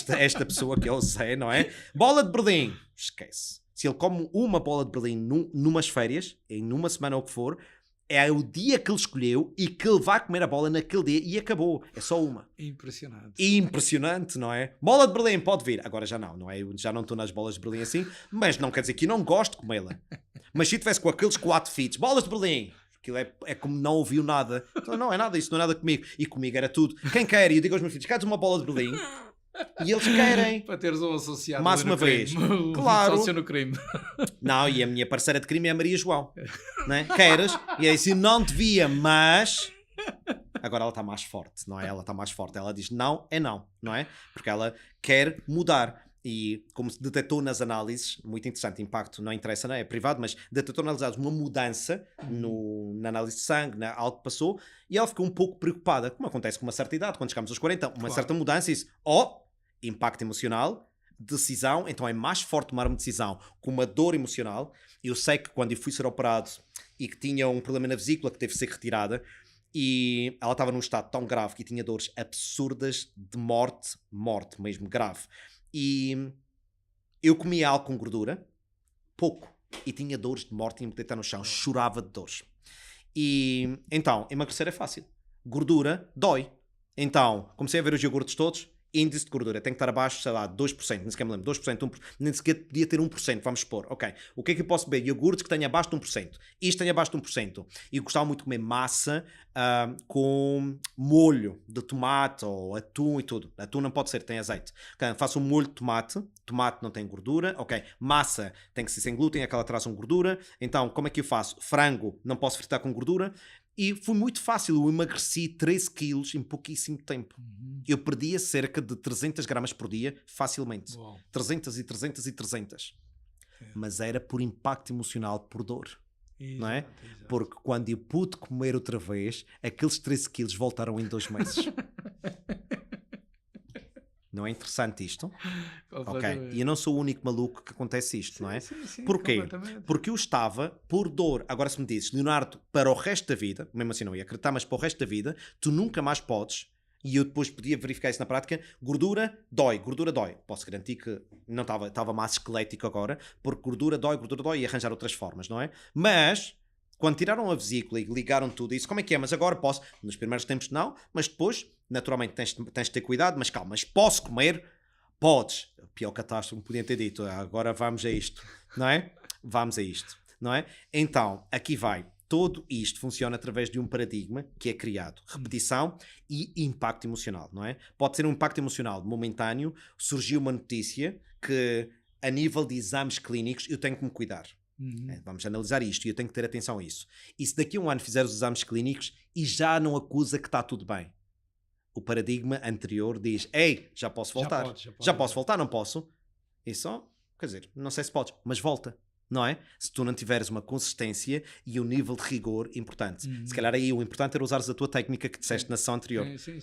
esta pessoa que eu sei, não é? Bola de Berlim, esquece. Se ele come uma bola de Berlim numas férias, em uma semana ou o que for, é o dia que ele escolheu e que ele vai comer a bola naquele dia e acabou. É só uma. Impressionante. Impressionante, não é? Bola de Berlim, pode vir. Agora já não é? Eu já não estou nas bolas de Berlim assim, mas não quer dizer que eu não gosto de comê-la. Mas se eu tivesse com aqueles 4 fits, bolas de Berlim, aquilo é como não ouviu nada. Então, não é nada, isso não é nada comigo. E comigo era tudo. Quem quer? E eu digo aos meus filhos, queres uma bola de Berlim? E eles querem. Para teres um associado Mais no uma crime. vez. Um Claro. sócio no crime. Não, e a minha parceira de crime é a Maria João. Não é? Queres? E aí assim, não devia, mas... Agora ela está mais forte, não é? Ela está mais forte. Ela diz não é não, não é? Porque ela quer mudar. E como se detectou nas análises, muito interessante, impacto não interessa, não é? É privado, mas detectou nas análises uma mudança na análise de sangue, algo que passou, e ela ficou um pouco preocupada, como acontece com uma certa idade, quando chegamos aos 40, uma certa mudança, e disse, impacto emocional, decisão, então é mais forte tomar uma decisão com uma dor emocional. Eu sei que quando eu fui ser operado e que tinha um problema na vesícula que teve de ser retirada, e ela estava num estado tão grave que tinha dores absurdas de morte mesmo, grave. E eu comia algo com gordura, pouco, e tinha dores de morte e me deitar no chão, chorava de dores. E então, emagrecer é fácil. Gordura dói. Então, comecei a ver os iogurtes todos, índice de gordura tem que estar abaixo, sei lá, 2%, nem sequer me lembro, 2%, 1%, nem sequer podia ter 1%, vamos supor. Ok, o que é que eu posso beber? Iogurtes que tenham abaixo de 1%. Isto tem abaixo de 1%. E eu gostava muito de comer massa com molho de tomate ou atum e tudo. Atum não pode ser, tem azeite. Okay, faço um molho de tomate, tomate não tem gordura, ok. Massa tem que ser sem glúten, aquela traz uma gordura. Então, como é que eu faço? Frango, não posso fritar com gordura. E foi muito fácil, eu emagreci 13 quilos em pouquíssimo tempo. Eu perdia cerca de 300 gramas por dia, facilmente. Uau. 300 e 300 e 300. Mas era por impacto emocional, por dor. Exato, não é? Exato. Porque quando eu pude comer outra vez, aqueles 13 quilos voltaram em 2 meses. Não é interessante isto? Ok. E eu não sou o único maluco que acontece isto, não é? Sim, Porquê? Porque eu estava por dor. Agora se me dizes, Leonardo, para o resto da vida, mesmo assim não ia acreditar, mas para o resto da vida, tu nunca mais podes, e eu depois podia verificar isso na prática, gordura dói. Posso garantir que não estava mais esquelético agora, porque gordura dói e arranjar outras formas, não é? Mas... quando tiraram a vesícula e ligaram tudo isso, como é que é? Mas agora posso? Nos primeiros tempos não, mas depois, naturalmente, tens de ter cuidado, mas calma, mas posso comer? Podes. A pior catástrofe me podiam ter dito, agora vamos a isto, não é? Vamos a isto, não é? Então, aqui vai. Todo isto funciona através de um paradigma que é criado. Repetição e impacto emocional, não é? Pode ser um impacto emocional momentâneo, surgiu uma notícia que, a nível de exames clínicos, eu tenho que me cuidar. Vamos analisar isto e eu tenho que ter atenção a isso. E se daqui a um ano fizer os exames clínicos e já não acusa que está tudo bem, o paradigma anterior diz, ei, já posso voltar. Já posso voltar, não posso? E só, quer dizer, não sei se podes, mas volta, não é? Se tu não tiveres uma consistência e um nível de rigor importante. Se calhar aí o importante era usares a tua técnica que disseste na sessão anterior. Sim.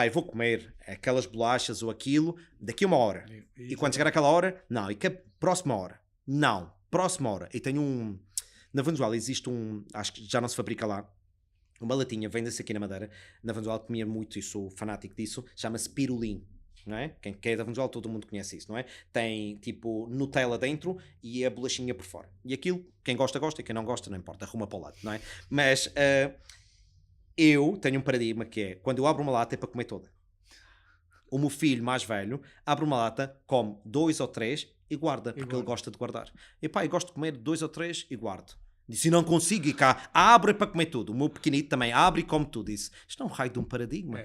Eu vou comer aquelas bolachas ou aquilo daqui a 1 hora. E quando chegar aquela hora, não. E que a próxima hora? Não. Próxima hora. E tenho na Venezuela existe acho que já não se fabrica lá, uma latinha, vende-se aqui na Madeira. Na Venezuela comia muito e sou fanático disso. Chama-se pirulim, não é? Quem é da Venezuela, todo mundo conhece isso, não é? Tem tipo Nutella dentro e a bolachinha por fora. E aquilo, quem gosta, gosta, e quem não gosta, não importa, arruma para o lado, não é? Mas eu tenho um paradigma que é, quando eu abro uma lata é para comer toda. O meu filho mais velho abre uma lata, come 2 ou 3 e guarda, porque ele gosta de guardar. E pá, eu gosto de comer 2 ou 3 e guardo. Disse, não consigo ir cá, abre para comer tudo. O meu pequenito também abre e come tudo. Disse, isto é um raio de um paradigma.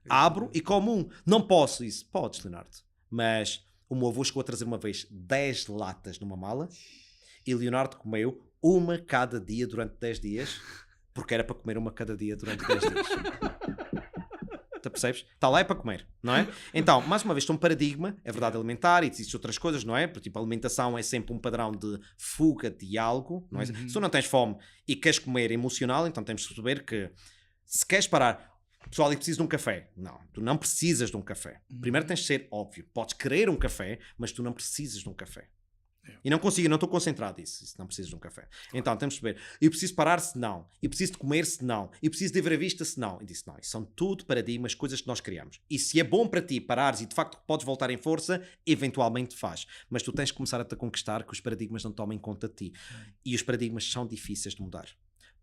Abro e como um. Não posso. Disse, podes, Leonardo. Mas o meu avô chegou a trazer uma vez 10 latas numa mala e Leonardo comeu uma cada dia durante 10 dias, porque era para comer uma cada dia durante 10 dias. Percebes? Está lá é para comer, não é? Então, mais uma vez, isto é um paradigma, é verdade alimentar e existem outras coisas, não é? Porque, tipo, a alimentação é sempre um padrão de fuga de algo, não é? Se tu não tens fome e queres comer emocional, então temos de perceber que se queres parar, pessoal, eu preciso de um café. Não, tu não precisas de um café. Primeiro tens de ser óbvio. Podes querer um café, mas tu não precisas de um café. E não consigo, não estou concentrado nisso, não preciso de um café. Então temos de ver, eu preciso parar se não, eu preciso de comer se não, eu preciso de ver a vista se não. E disse, não, isso são tudo paradigmas, coisas que nós criamos. E se é bom para ti parares e de facto podes voltar em força, eventualmente faz. Mas tu tens que começar a te conquistar que os paradigmas não tomem conta de ti. E os paradigmas são difíceis de mudar.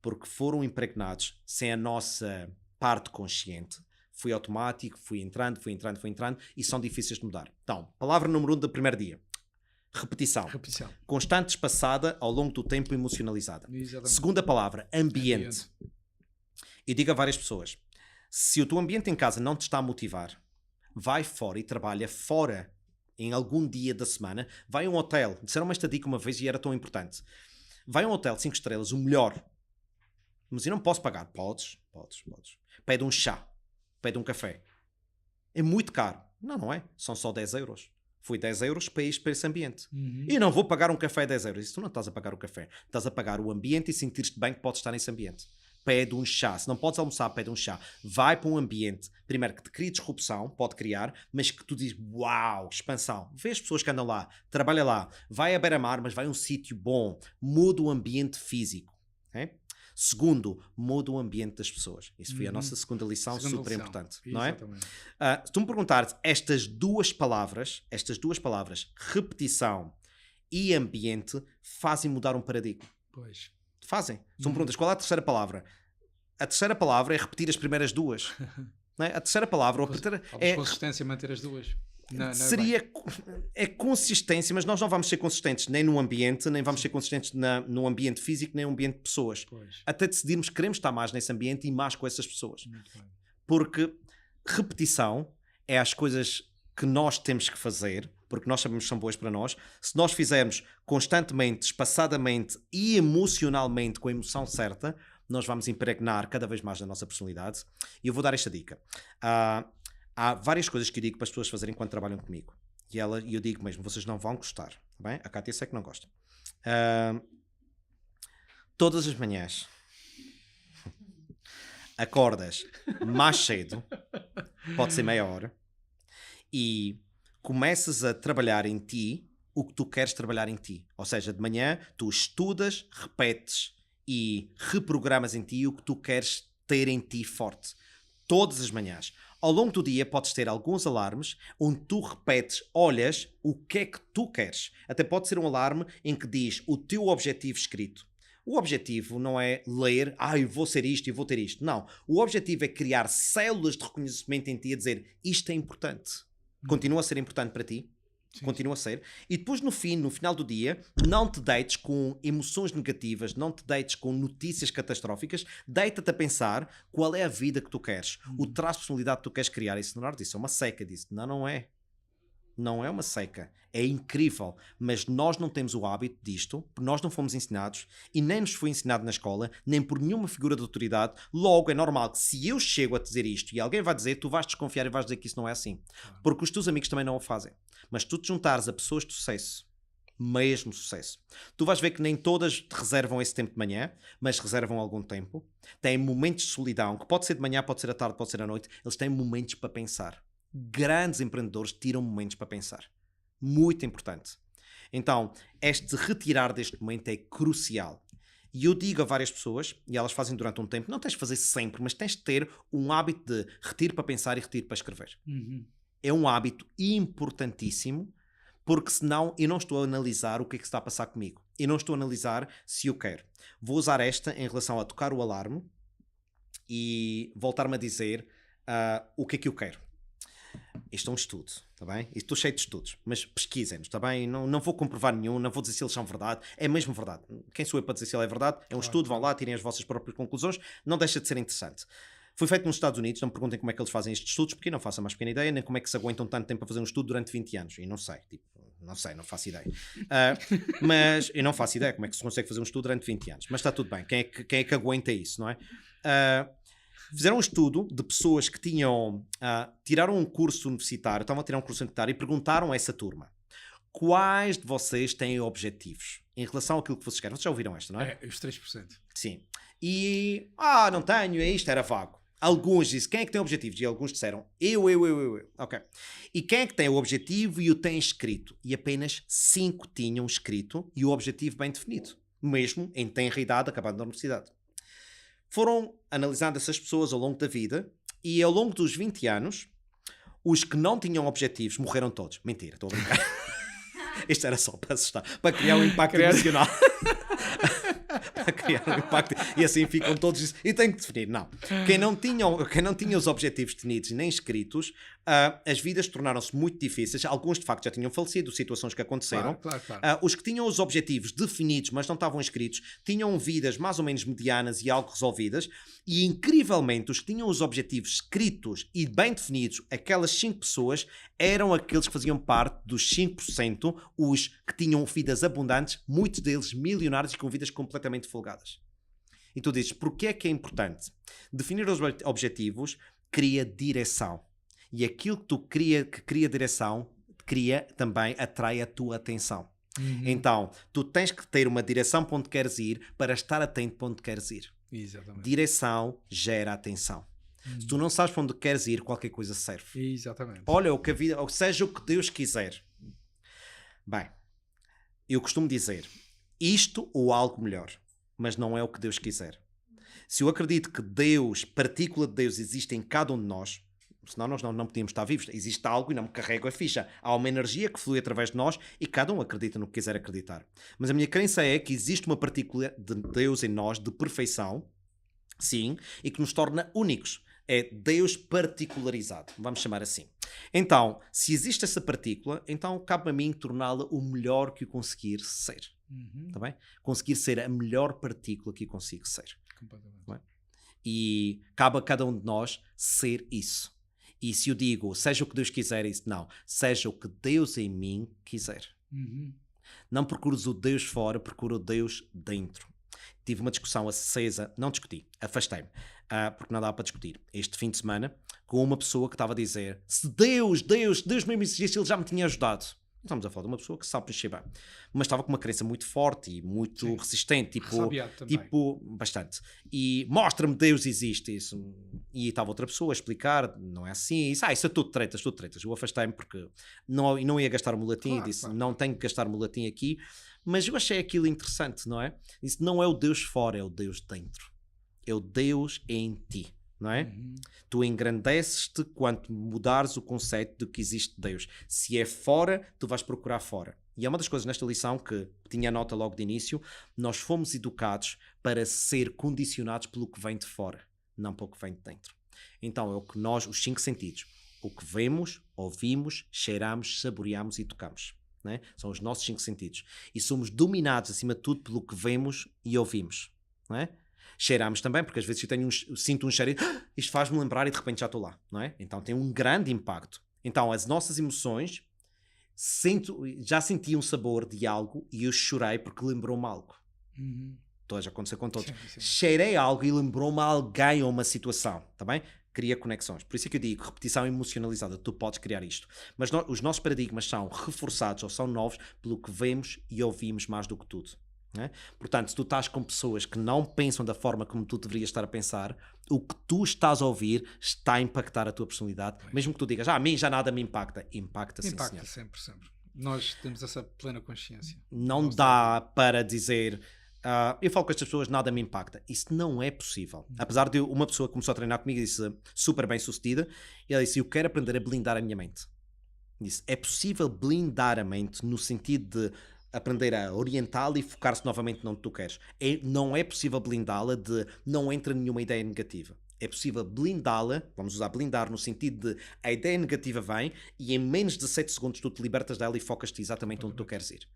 Porque foram impregnados sem a nossa parte consciente. Foi automático, fui entrando, e são difíceis de mudar. Então, palavra número 1 do primeiro dia. Repetição. Repetição. Constante, espaçada, ao longo do tempo, emocionalizada. Exatamente. Segunda palavra, ambiente. E digo a várias pessoas, se o teu ambiente em casa não te está a motivar, vai fora e trabalha fora em algum dia da semana. Vai a um hotel. Disseram-me esta dica uma vez e era tão importante. Vai a um hotel 5 estrelas, o melhor. Mas eu não posso pagar. Podes. Pede um chá. Pede um café. É muito caro. Não é. São só 10 euros. Foi 10 euros para ir para esse ambiente. E não vou pagar um café 10 euros. Isso tu não estás a pagar o café. Estás a pagar o ambiente e sentir-te bem que podes estar nesse ambiente. Pede um chá. Se não podes almoçar, pede um chá. Vai para um ambiente, primeiro, que te crie disrupção, pode criar, mas que tu dizes, uau, expansão. Vê as pessoas que andam lá, trabalha lá. Vai a beira-mar, mas vai a um sítio bom. Muda o ambiente físico. Okay? Segundo, muda o ambiente das pessoas. Isso foi a nossa segunda lição, super importante. Não é? Se tu me perguntares estas duas palavras, repetição e ambiente, fazem mudar um paradigma. Pois. Fazem. Se tu me perguntas qual é a terceira palavra, a terceira palavra é repetir as primeiras duas. Não é? A terceira palavra é consistência, manter as duas. Seria consistência, mas nós não vamos ser consistentes nem no ambiente, nem vamos ser consistentes no ambiente físico, nem no ambiente de pessoas. Pois. Até decidirmos que queremos estar mais nesse ambiente e mais com essas pessoas. Porque repetição é as coisas que nós temos que fazer, porque nós sabemos que são boas para nós. Se nós fizermos constantemente, espaçadamente e emocionalmente com a emoção certa, nós vamos impregnar cada vez mais da nossa personalidade. E eu vou dar esta dica. Há várias coisas que eu digo para as pessoas fazerem quando trabalham comigo. E eu digo mesmo, vocês não vão gostar. Tá bem? A Cátia sei que não gosta. Todas as manhãs acordas mais cedo, pode ser meia hora, e começas a trabalhar em ti o que tu queres trabalhar em ti. Ou seja, de manhã tu estudas, repetes e reprogramas em ti o que tu queres ter em ti forte. Todas as manhãs. Ao longo do dia podes ter alguns alarmes onde tu repetes, olhas o que é que tu queres. Até pode ser um alarme em que diz o teu objetivo escrito. O objetivo não é ler, eu vou ser isto e vou ter isto. Não. O objetivo é criar células de reconhecimento em ti a dizer, isto é importante. Continua a ser importante para ti? Sim. Continua a ser. E depois no final do dia, não te deites com emoções negativas, não te deites com notícias catastróficas, deita-te a pensar qual é a vida que tu queres, o traço de personalidade que tu queres criar. Isso não é uma seca disso. Não é. Não é uma seca. É incrível. Mas nós não temos o hábito disto, porque nós não fomos ensinados e nem nos foi ensinado na escola, nem por nenhuma figura de autoridade. Logo, é normal que se eu chego a dizer isto e alguém vai dizer, tu vais desconfiar e vais dizer que isso não é assim. Porque os teus amigos também não o fazem. Mas tu te juntares a pessoas de sucesso, mesmo sucesso, tu vais ver que nem todas te reservam esse tempo de manhã, mas reservam algum tempo. Têm momentos de solidão, que pode ser de manhã, pode ser à tarde, pode ser à noite. Eles têm momentos para pensar. Grandes empreendedores tiram momentos para pensar. Muito importante. Então, este retirar deste momento é crucial. E eu digo a várias pessoas, e elas fazem durante um tempo, não tens de fazer sempre, mas tens de ter um hábito de retiro para pensar e retiro para escrever. É um hábito importantíssimo, porque senão eu não estou a analisar o que é que está a passar comigo. Eu não estou a analisar se eu quero. Vou usar esta em relação a tocar o alarme e voltar-me a dizer o que é que eu quero. Isto é um estudo, está bem? Estou cheio de estudos, mas pesquisem-nos, está bem? Não vou comprovar nenhum, não vou dizer se eles são verdade, é mesmo verdade. Quem sou eu para dizer se ele é verdade? É um estudo, vão lá, tirem as vossas próprias conclusões, não deixa de ser interessante. Foi feito nos Estados Unidos, não me perguntem como é que eles fazem estes estudos, porque eu não faço a mais pequena ideia, nem como é que se aguentam tanto tempo a fazer um estudo durante 20 anos, e não sei, não faço ideia. Mas eu não faço ideia como é que se consegue fazer um estudo durante 20 anos, mas está tudo bem, quem é que aguenta isso, não é? Fizeram um estudo de pessoas que tiraram um curso universitário, estavam a tirar um curso universitário e perguntaram a essa turma, quais de vocês têm objetivos em relação àquilo que vocês querem? Vocês já ouviram esta, não é? Os 3%. Sim. E, não tenho, isto era vago. Alguns disseram, quem é que tem objetivos? E alguns disseram, eu. Ok. E quem é que tem o objetivo e o tem escrito? E apenas 5 tinham escrito e o objetivo bem definido, mesmo em tenra idade, acabando na universidade. Foram analisando essas pessoas ao longo da vida e ao longo dos 20 anos, os que não tinham objetivos morreram todos. Mentira, estou a brincar. Isto era só para assustar, para criar um impacto emocional. para criar um impacto, e assim ficam todos, e tem que definir, não. Quem não tinha os objetivos definidos nem escritos, as vidas tornaram-se muito difíceis, alguns de facto já tinham falecido, situações que aconteceram. Claro. Os que tinham os objetivos definidos, mas não estavam escritos, tinham vidas mais ou menos medianas e algo resolvidas, e incrivelmente os que tinham os objetivos escritos e bem definidos, aquelas 5 pessoas, eram aqueles que faziam parte dos 5%, os que tinham vidas abundantes, muitos deles milionários e com vidas completamente folgadas. E tu dizes, porquê é que é importante? Definir os objetivos cria direção. E aquilo que cria direção, também atrai a tua atenção. Então, tu tens que ter uma direção para onde queres ir para estar atento para onde queres ir. Exatamente. Direção gera atenção. Se tu não sabes para onde queres ir, qualquer coisa serve. Exatamente. Olha, ou seja o que Deus quiser. Bem, eu costumo dizer, isto ou algo melhor, mas não é o que Deus quiser. Se eu acredito que Deus, partícula de Deus, existe em cada um de nós, senão nós não podíamos estar vivos. Existe algo e não me carrego a ficha. Há uma energia que flui através de nós e cada um acredita no que quiser acreditar. Mas a minha crença é que existe uma partícula de Deus em nós, de perfeição, sim, e que nos torna únicos. É Deus particularizado, vamos chamar assim. Então, se existe essa partícula, então cabe a mim torná-la o melhor que eu conseguir ser. Tá bem? Conseguir ser a melhor partícula que eu consigo ser. Completamente. Tá bem? E cabe a cada um de nós ser isso. E se eu digo, seja o que Deus quiser, isso não. Seja o que Deus em mim quiser. Não procures o Deus fora, procura o Deus dentro. Tive uma discussão acesa, não discuti, afastei-me, porque não dava para discutir, este fim de semana, com uma pessoa que estava a dizer, se Deus mesmo existisse, ele já me tinha ajudado. Estamos a falar de uma pessoa que sabe mexer bem, mas estava com uma crença muito forte e muito resistente, bastante. E mostra-me Deus existe, isso. E estava outra pessoa a explicar, não é assim, isso é tudo tretas. Eu afastei-me porque não ia gastar o latim, e disse, não tenho que gastar o latim aqui, mas eu achei aquilo interessante, não é? Isso não é o Deus fora, é o Deus dentro. É o Deus em ti. Não é? Tu engrandeces-te quando mudares o conceito de que existe Deus. Se é fora, tu vais procurar fora. E é uma das coisas nesta lição que tinha a nota logo de início, nós fomos educados para ser condicionados pelo que vem de fora, não pelo que vem de dentro. Então é o que nós, os 5 sentidos, o que vemos, ouvimos, cheiramos, saboreamos e tocamos. Não é? São os nossos 5 sentidos. E somos dominados, acima de tudo, pelo que vemos e ouvimos. Não é? Cheiramos também, porque às vezes eu sinto um cheiro e isto faz-me lembrar e de repente já estou lá, não é? Então tem um grande impacto. Então as nossas emoções, já senti um sabor de algo e eu chorei porque lembrou-me algo. Então já aconteceu com todos. Sim. Cheirei algo e lembrou-me alguém ou uma situação, tá bem? Cria conexões. Por isso é que eu digo, repetição emocionalizada, tu podes criar isto. Mas os nossos paradigmas são reforçados ou são novos pelo que vemos e ouvimos mais do que tudo. É? Portanto, se tu estás com pessoas que não pensam da forma como tu deverias estar a pensar, o que tu estás a ouvir está a impactar a tua personalidade, mesmo que tu digas, a mim já nada me impacta. Impacta sim, senhor. Sempre. Nós temos essa plena consciência. Não dá para dizer, eu falo com estas pessoas, nada me impacta. Isso não é possível. Apesar de uma pessoa que começou a treinar comigo e disse, super bem sucedida, e ela disse, eu quero aprender a blindar a minha mente. Disse, é possível blindar a mente no sentido de aprender a orientá-la e focar-se novamente onde tu queres. Não é possível blindá-la de não entra nenhuma ideia negativa. É possível blindá-la, vamos usar blindar no sentido de a ideia negativa vem e em menos de 7 segundos tu te libertas dela e focas-te exatamente onde tu queres ir.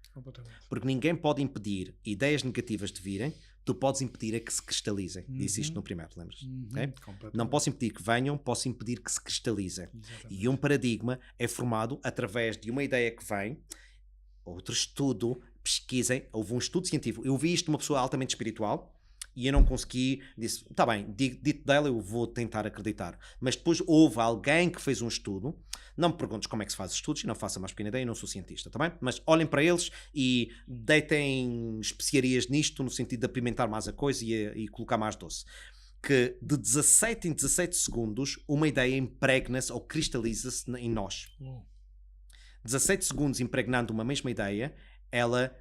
Porque ninguém pode impedir ideias negativas de virem, tu podes impedir a que se cristalizem. Disse isto no primeiro, lembras? Okay? Não posso impedir que venham, posso impedir que se cristalizem. Exatamente. E um paradigma é formado através de uma ideia que vem. Outro estudo, pesquisem, houve um estudo científico, eu vi isto de uma pessoa altamente espiritual e eu não consegui, disse, está bem, dito dela eu vou tentar acreditar, mas depois houve alguém que fez um estudo, não me perguntes como é que se faz estudos, e não faça mais pequena ideia, eu não sou cientista, tá bem? Mas olhem para eles e deitem especiarias nisto, no sentido de apimentar mais a coisa e colocar mais doce. Que de 17 em 17 segundos uma ideia impregna-se ou cristaliza-se em nós. 17 segundos impregnando uma mesma ideia, ela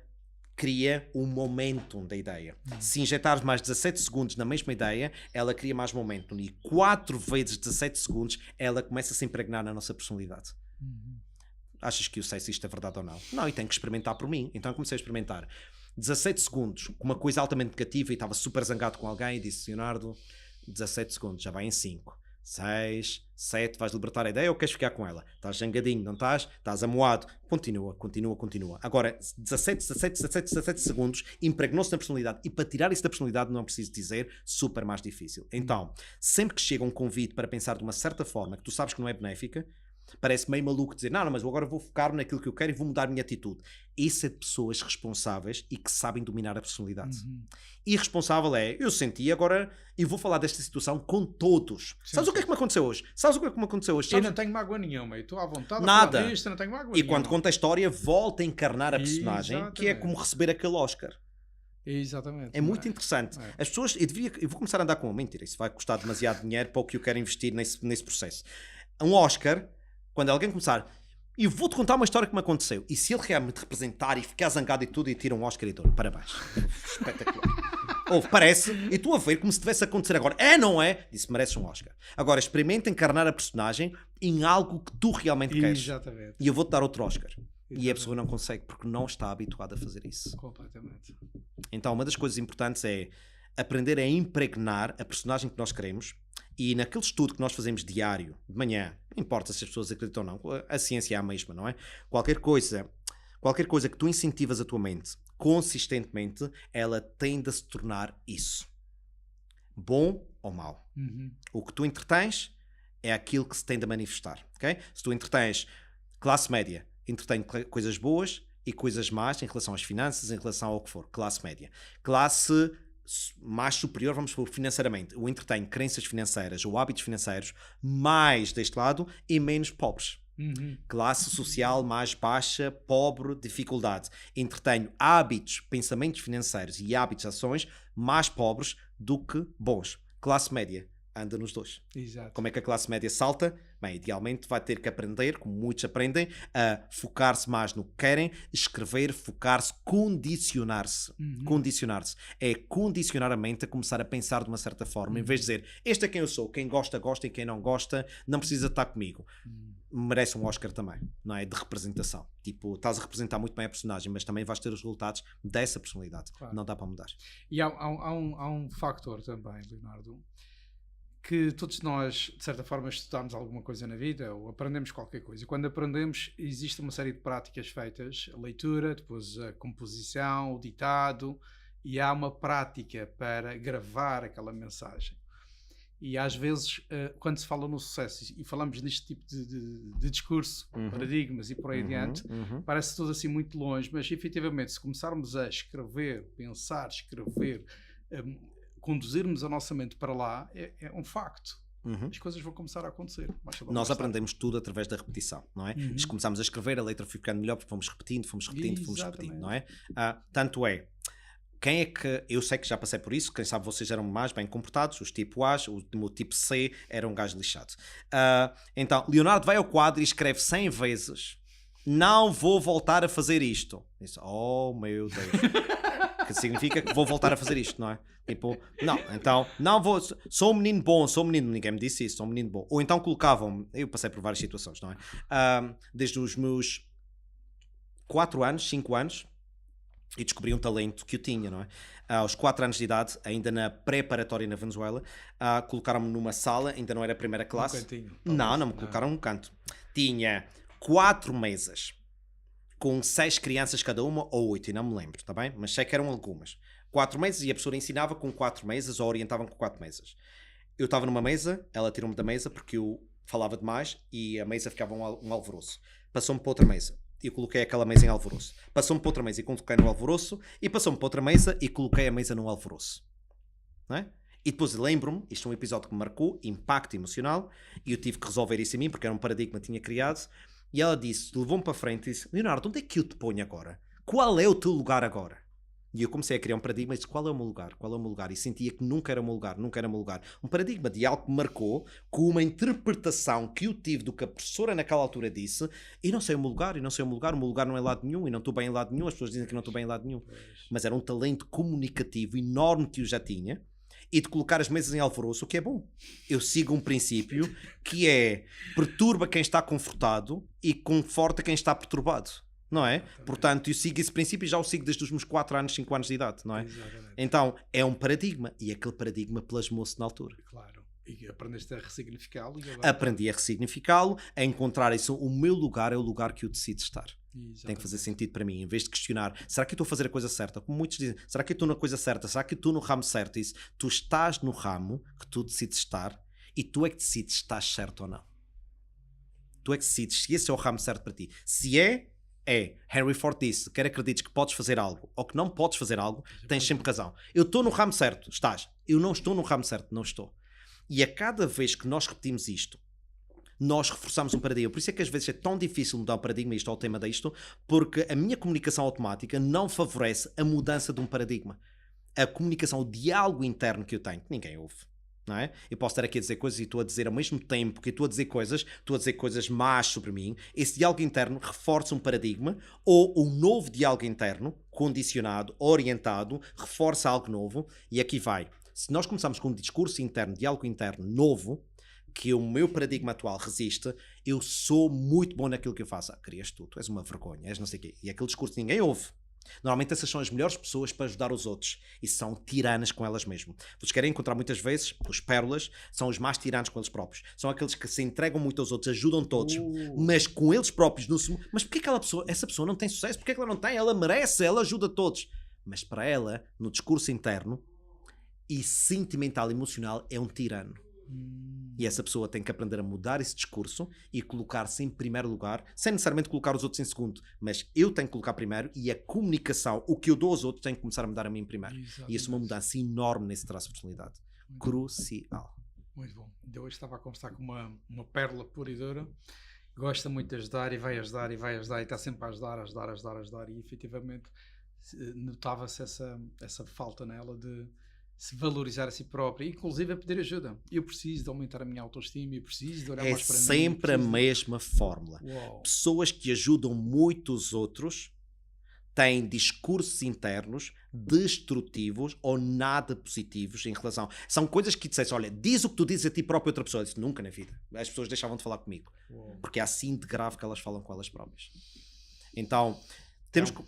cria um momentum da ideia. Se injetares mais 17 segundos na mesma ideia, ela cria mais momentum. E 4 vezes 17 segundos, ela começa a se impregnar na nossa personalidade. Achas que eu sei se isto é verdade ou não? Não, e tenho que experimentar por mim. Então eu comecei a experimentar. 17 segundos, com uma coisa altamente negativa e estava super zangado com alguém e disse, Leonardo, 17 segundos, já vai em 5, 6, 7, vais libertar a ideia ou queres ficar com ela? Estás zangadinho, não estás? Estás amoado. Continua. Agora, 17 segundos, impregnou-se na personalidade e para tirar isso da personalidade não é preciso dizer, super mais difícil. Então, sempre que chega um convite para pensar de uma certa forma que tu sabes que não é benéfica, parece meio maluco dizer, não, mas agora vou focar naquilo que eu quero e vou mudar a minha atitude. Isso é de pessoas responsáveis e que sabem dominar a personalidade. Irresponsável é, eu senti agora e vou falar desta situação com todos. Sabes o que é que me aconteceu hoje? Eu não tenho mágoa nenhuma, eu estou à vontade nada. A falar disto, não tenho mágoa E nenhuma. quando conta a história, volta a encarnar a personagem, Exatamente. que é como receber aquele Oscar. Exatamente. É muito interessante. É. As pessoas, eu vou começar a andar com mentira, isso vai custar demasiado dinheiro para o que eu quero investir nesse processo. Um Oscar, quando alguém começar, e vou-te contar uma história que me aconteceu, e se ele realmente representar e ficar zangado e tudo e tira um Oscar e tudo, parabéns. Espetacular. Ou parece, e tu a ver como se tivesse a acontecer agora. É, não é? Disse, mereces um Oscar. Agora, experimenta encarnar a personagem em algo que tu realmente queres. Exatamente. E eu vou-te dar outro Oscar. E a pessoa não consegue, porque não está habituada a fazer isso. Completamente. Então, uma das coisas importantes é aprender a impregnar a personagem que nós queremos. E naquele estudo que nós fazemos diário, de manhã, não importa se as pessoas acreditam ou não, a ciência é a mesma, não é? Qualquer coisa que tu incentivas a tua mente consistentemente, ela tende a se tornar isso. Bom ou mau. O que tu entretens é aquilo que se tende a manifestar, ok? Se tu entretens classe média, entretém coisas boas e coisas más em relação às finanças, em relação ao que for. Classe média. Classe mais superior, vamos por financeiramente. O entretém crenças financeiras ou hábitos financeiros mais deste lado e menos pobres. Classe social mais baixa, pobre, dificuldade. Entretenho hábitos, pensamentos financeiros e hábitos, ações mais pobres do que bons. Classe média anda nos dois. Exato. Como é que a classe média salta? Bem, idealmente vai ter que aprender, como muitos aprendem, a focar-se mais no que querem, escrever, focar-se, condicionar-se. Condicionar-se. É condicionar a mente a começar a pensar de uma certa forma, em vez de dizer, este é quem eu sou, quem gosta, gosta, e quem não gosta, não precisa estar comigo. Merece um Oscar também, não é? De representação. Tipo, estás a representar muito bem a personagem, mas também vais ter os resultados dessa personalidade. Claro. Não dá para mudar. E há um factor também, Leonardo, que todos nós, de certa forma, estudamos alguma coisa na vida ou aprendemos qualquer coisa. E quando aprendemos, existe uma série de práticas feitas, a leitura, depois a composição, o ditado, e há uma prática para gravar aquela mensagem. E às vezes, quando se fala no sucesso e falamos neste tipo de discurso, paradigmas e por aí adiante, parece tudo assim muito longe, mas efetivamente, se começarmos a escrever, pensar, conduzirmos a nossa mente para lá, é um facto. As coisas vão começar a acontecer. Nós aprendemos tudo através da repetição, não é? Começámos a escrever, a letra foi ficando melhor porque fomos repetindo, não é? Tanto é, quem é que, eu sei que já passei por isso, quem sabe vocês eram mais bem comportados, os tipo A, o tipo C era um gajo lixado. Então, Leonardo vai ao quadro e escreve 100 vezes, não vou voltar a fazer isto. Isso, oh meu Deus. Que significa que vou voltar a fazer isto, não é? Tipo, não, então, não vou, sou um menino bom, ninguém me disse isso, sou um menino bom. Ou então colocavam, eu passei por várias situações, não é? Desde os meus 4 anos, 5 anos, e descobri um talento que eu tinha, não é? Aos 4 anos de idade, ainda na preparatória na Venezuela, colocaram-me numa sala, ainda não era a primeira classe. Um cantinho. Não me colocaram num canto. Tinha 4 mesas, com 6 crianças cada uma, ou 8, e não me lembro, tá bem? Mas sei que eram algumas. 4 mesas, e a professora ensinava com 4 mesas, ou orientava com 4 mesas. Eu estava numa mesa, ela tirou-me da mesa, porque eu falava demais, e a mesa ficava um alvoroço. Passou-me para outra mesa, e eu coloquei aquela mesa em alvoroço. Passou-me para outra mesa, e coloquei no alvoroço, e passou-me para outra mesa, e coloquei a mesa no alvoroço. Não é? E depois lembro-me, isto é um episódio que me marcou, impacto emocional, e eu tive que resolver isso em mim, porque era um paradigma que tinha criado. E ela disse, levou-me para frente e disse, Leonardo, onde é que eu te ponho agora? Qual é o teu lugar agora? E eu comecei a criar um paradigma e disse, qual é o meu lugar? Qual é o meu lugar? E sentia que nunca era o meu lugar, nunca era o meu lugar. Um paradigma de algo que me marcou, com uma interpretação que eu tive do que a professora naquela altura disse, e não sei o meu lugar, o meu lugar não é lado nenhum, e não estou bem em lado nenhum, as pessoas dizem que não estou bem em lado nenhum. Mas era um talento comunicativo enorme que eu já tinha, e de colocar as mesas em alvoroço, o que é bom. Eu sigo um princípio que é perturba quem está confortado e conforta quem está perturbado. não é? Exatamente. Portanto, eu sigo esse princípio e já o sigo desde os meus 4 anos, 5 anos de idade, não é? Exatamente. Então, é um paradigma, e aquele paradigma plasmou-se na altura. Claro. E aprendeste a ressignificá-lo e agora... Aprendi a ressignificá-lo, a encontrar isso. O meu lugar é o lugar que eu decido estar. Exatamente. Tem que fazer sentido para mim, em vez de questionar, será que eu estou a fazer a coisa certa? Como muitos dizem, será que eu estou na coisa certa? Será que eu estou no ramo certo? Isso, tu estás no ramo que tu decides estar e tu é que decides se estás certo ou não. Tu é que decides se esse é o ramo certo para ti. Se é. Henry Ford disse, quer acredites que podes fazer algo ou que não podes fazer algo, tens sempre razão. Eu estou no ramo certo, estás. Eu não estou no ramo certo, não estou. E a cada vez que nós repetimos isto, nós reforçamos um paradigma. Por isso é que às vezes é tão difícil mudar o paradigma, isto é o tema disto, porque a minha comunicação automática não favorece a mudança de um paradigma. A comunicação, o diálogo interno que eu tenho, que ninguém ouve. Não é? Eu posso estar aqui a dizer coisas e estou a dizer ao mesmo tempo que estou a dizer coisas más sobre mim. Esse diálogo interno reforça um paradigma, ou um novo diálogo interno, condicionado, orientado, reforça algo novo, e aqui vai. Se nós começarmos com um discurso interno, diálogo interno novo, que o meu paradigma atual resiste, eu sou muito bom naquilo que eu faço. Querias tu és uma vergonha, és não sei o quê. E aquele discurso ninguém ouve. Normalmente essas são as melhores pessoas para ajudar os outros e são tiranas com elas mesmas. Vocês querem encontrar muitas vezes, os pérolas são os mais tiranos com eles próprios. São aqueles que se entregam muito aos outros, ajudam todos, mas com eles próprios não se... Mas porquê que essa pessoa não tem sucesso? Porquê que ela não tem? Ela merece, ela ajuda todos. Mas para ela, no discurso interno e sentimental e emocional, é um tirano. E essa pessoa tem que aprender a mudar esse discurso e colocar-se em primeiro lugar, sem necessariamente colocar os outros em segundo, mas eu tenho que colocar primeiro, e a comunicação, o que eu dou aos outros, tem que começar a mudar a mim primeiro. Exatamente. E isso é uma mudança enorme nesse traço de personalidade. Crucial. Muito bom. Eu hoje estava a conversar com uma pérola pura e dura, gosta muito de ajudar e vai ajudar e vai ajudar e está sempre a ajudar e efetivamente notava-se essa falta nela de se valorizar a si própria, inclusive a pedir ajuda. Eu preciso de aumentar a minha autoestima, eu preciso de olhar mais para mim. É sempre a mesma fórmula. Uau. Pessoas que ajudam muito os outros têm discursos internos destrutivos ou nada positivos em relação... São coisas que disseste, olha, diz o que tu dizes a ti próprio a outra pessoa. Eu disse, nunca na vida. As pessoas deixavam de falar comigo. Uau. Porque é assim de grave que elas falam com elas próprias. Então, temos que...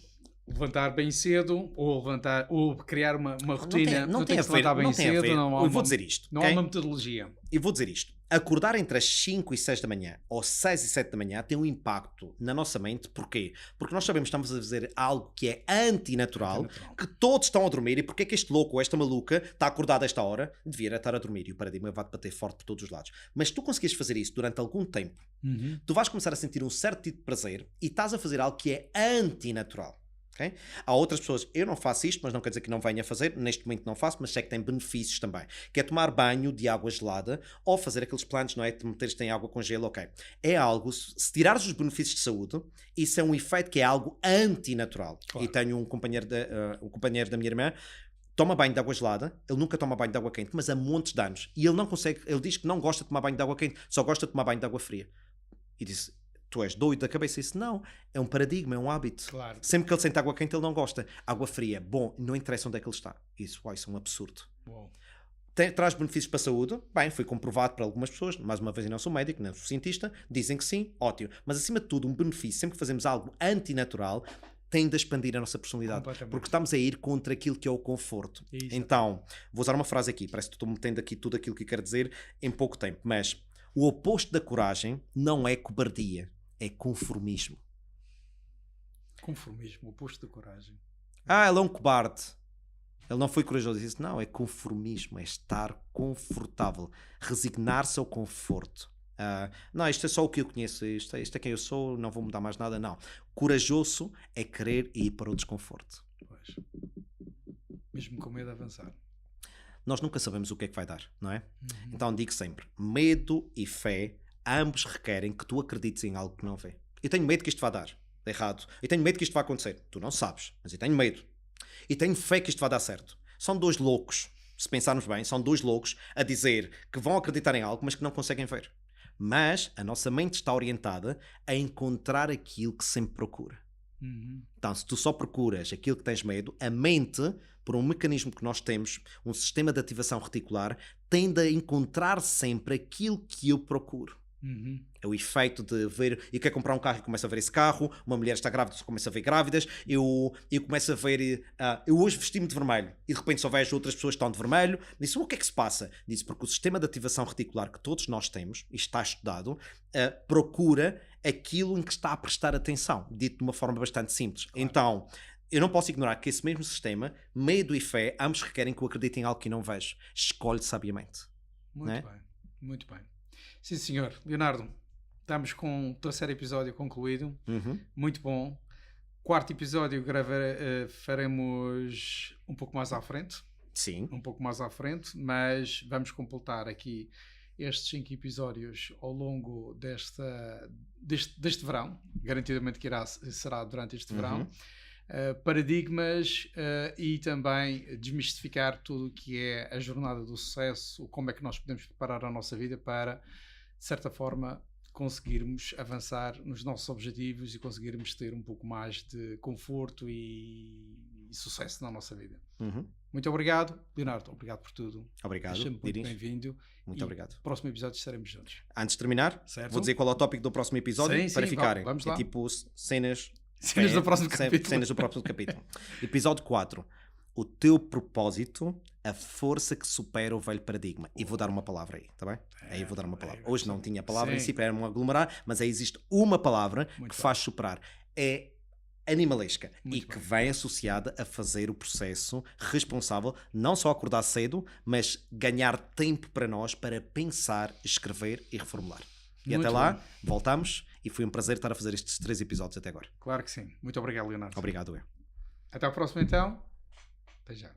Levantar bem cedo, ou criar uma rotina. Não tem a ver. Eu vou dizer isto. Não há uma metodologia. Eu vou dizer isto. Acordar entre as 5 e 6 da manhã, ou 6 e 7 da manhã, tem um impacto na nossa mente. Porquê? Porque nós sabemos que estamos a fazer algo que é antinatural, que todos estão a dormir, e porque é que este louco ou esta maluca está acordado a esta hora? Devia estar a dormir, e o paradigma vai-te bater forte por todos os lados. Mas se tu conseguires fazer isso durante algum tempo, tu vais começar a sentir um certo tipo de prazer, e estás a fazer algo que é antinatural. Okay? Há outras pessoas, eu não faço isto, mas não quer dizer que não venha a fazer, neste momento não faço, mas sei que tem benefícios também, que é tomar banho de água gelada ou fazer aqueles planos, não é? De meteres em água com gelo, ok. É algo, se tirares os benefícios de saúde, isso é um efeito que é algo antinatural. Claro. E tenho um companheiro da minha irmã, toma banho de água gelada, ele nunca toma banho de água quente, mas há montes de anos, e ele não consegue, ele diz que não gosta de tomar banho de água quente, só gosta de tomar banho de água fria. E disse, tu és doido da cabeça. Isso não, é um paradigma, é um hábito. Claro. Sempre que ele sente água quente, ele não gosta. Água fria, bom, não interessa onde é que ele está. Isso é um absurdo. Uau. Traz benefícios para a saúde? Bem, foi comprovado para algumas pessoas, mais uma vez eu não sou médico, não sou cientista, dizem que sim, ótimo. Mas acima de tudo, um benefício, sempre que fazemos algo antinatural, tem de expandir a nossa personalidade. Porque estamos a ir contra aquilo que é o conforto. Isso. Então, vou usar uma frase aqui, parece que estou metendo aqui tudo aquilo que quero dizer em pouco tempo, mas o oposto da coragem não é cobardia. É conformismo. Conformismo, o oposto da coragem. Ele é um cobarde. Ele não foi corajoso. Isso não, é conformismo. É estar confortável. Resignar-se ao conforto. Não, isto é só o que eu conheço. Isto é quem eu sou. Não vou mudar mais nada. Não. Corajoso é querer ir para o desconforto. Pois. Mesmo com medo de avançar. Nós nunca sabemos o que é que vai dar, não é? Então digo sempre, medo e fé ambos requerem que tu acredites em algo que não vê. Eu tenho medo que isto vá dar errado. Eu tenho medo que isto vá acontecer. Tu não sabes, mas eu tenho medo. E tenho fé que isto vai dar certo. São dois loucos, se pensarmos bem, são dois loucos a dizer que vão acreditar em algo, mas que não conseguem ver. Mas a nossa mente está orientada a encontrar aquilo que sempre procura. Então, se tu só procuras aquilo que tens medo, a mente, por um mecanismo que nós temos, um sistema de ativação reticular, tende a encontrar sempre aquilo que eu procuro. Uhum. É o efeito de ver, eu quero comprar um carro e começo a ver esse carro, uma mulher está grávida e começo a ver grávidas, eu começo a ver, eu hoje vesti-me de vermelho e de repente só vejo outras pessoas que estão de vermelho. Disse, o que é que se passa? Disse, porque o sistema de ativação reticular que todos nós temos, e está estudado, procura aquilo em que está a prestar atenção, dito de uma forma bastante simples. Claro. Então, eu não posso ignorar que esse mesmo sistema, medo e fé, ambos requerem que eu acredite em algo que não vejo. Escolhe sabiamente. Muito Né? bem, muito bem. Sim, senhor. Leonardo, estamos com o terceiro episódio concluído. Uhum. Muito bom. Quarto episódio faremos um pouco mais à frente. Sim. Um pouco mais à frente, mas vamos completar aqui estes 5 episódios ao longo deste verão. Garantidamente que será durante este verão. Paradigmas e também desmistificar tudo o que é a jornada do sucesso, como é que nós podemos preparar a nossa vida para, de certa forma, conseguirmos avançar nos nossos objetivos e conseguirmos ter um pouco mais de conforto e sucesso na nossa vida. Muito obrigado, Leonardo. Obrigado por tudo. Obrigado. Sempre muito bem-vindo. Muito obrigado. No próximo episódio estaremos juntos. Antes de terminar, certo? Vou dizer qual é o tópico do próximo episódio para ficarem. Vamos lá. É tipo cenas do próximo capítulo. Cenas do próximo capítulo. Episódio 4. O teu propósito, a força que supera o velho paradigma. E vou dar uma palavra aí, está bem? Aí vou dar uma palavra. Hoje não tinha palavra em si, era um aglomerar, mas aí existe uma palavra que faz superar. É animalesca e que vem associada a fazer o processo responsável, não só acordar cedo, mas ganhar tempo para nós para pensar, escrever e reformular. E até lá, voltamos e foi um prazer estar a fazer estes 3 episódios até agora. Claro que sim. Muito obrigado, Leonardo. Obrigado, eu. Até ao próximo então. Até já.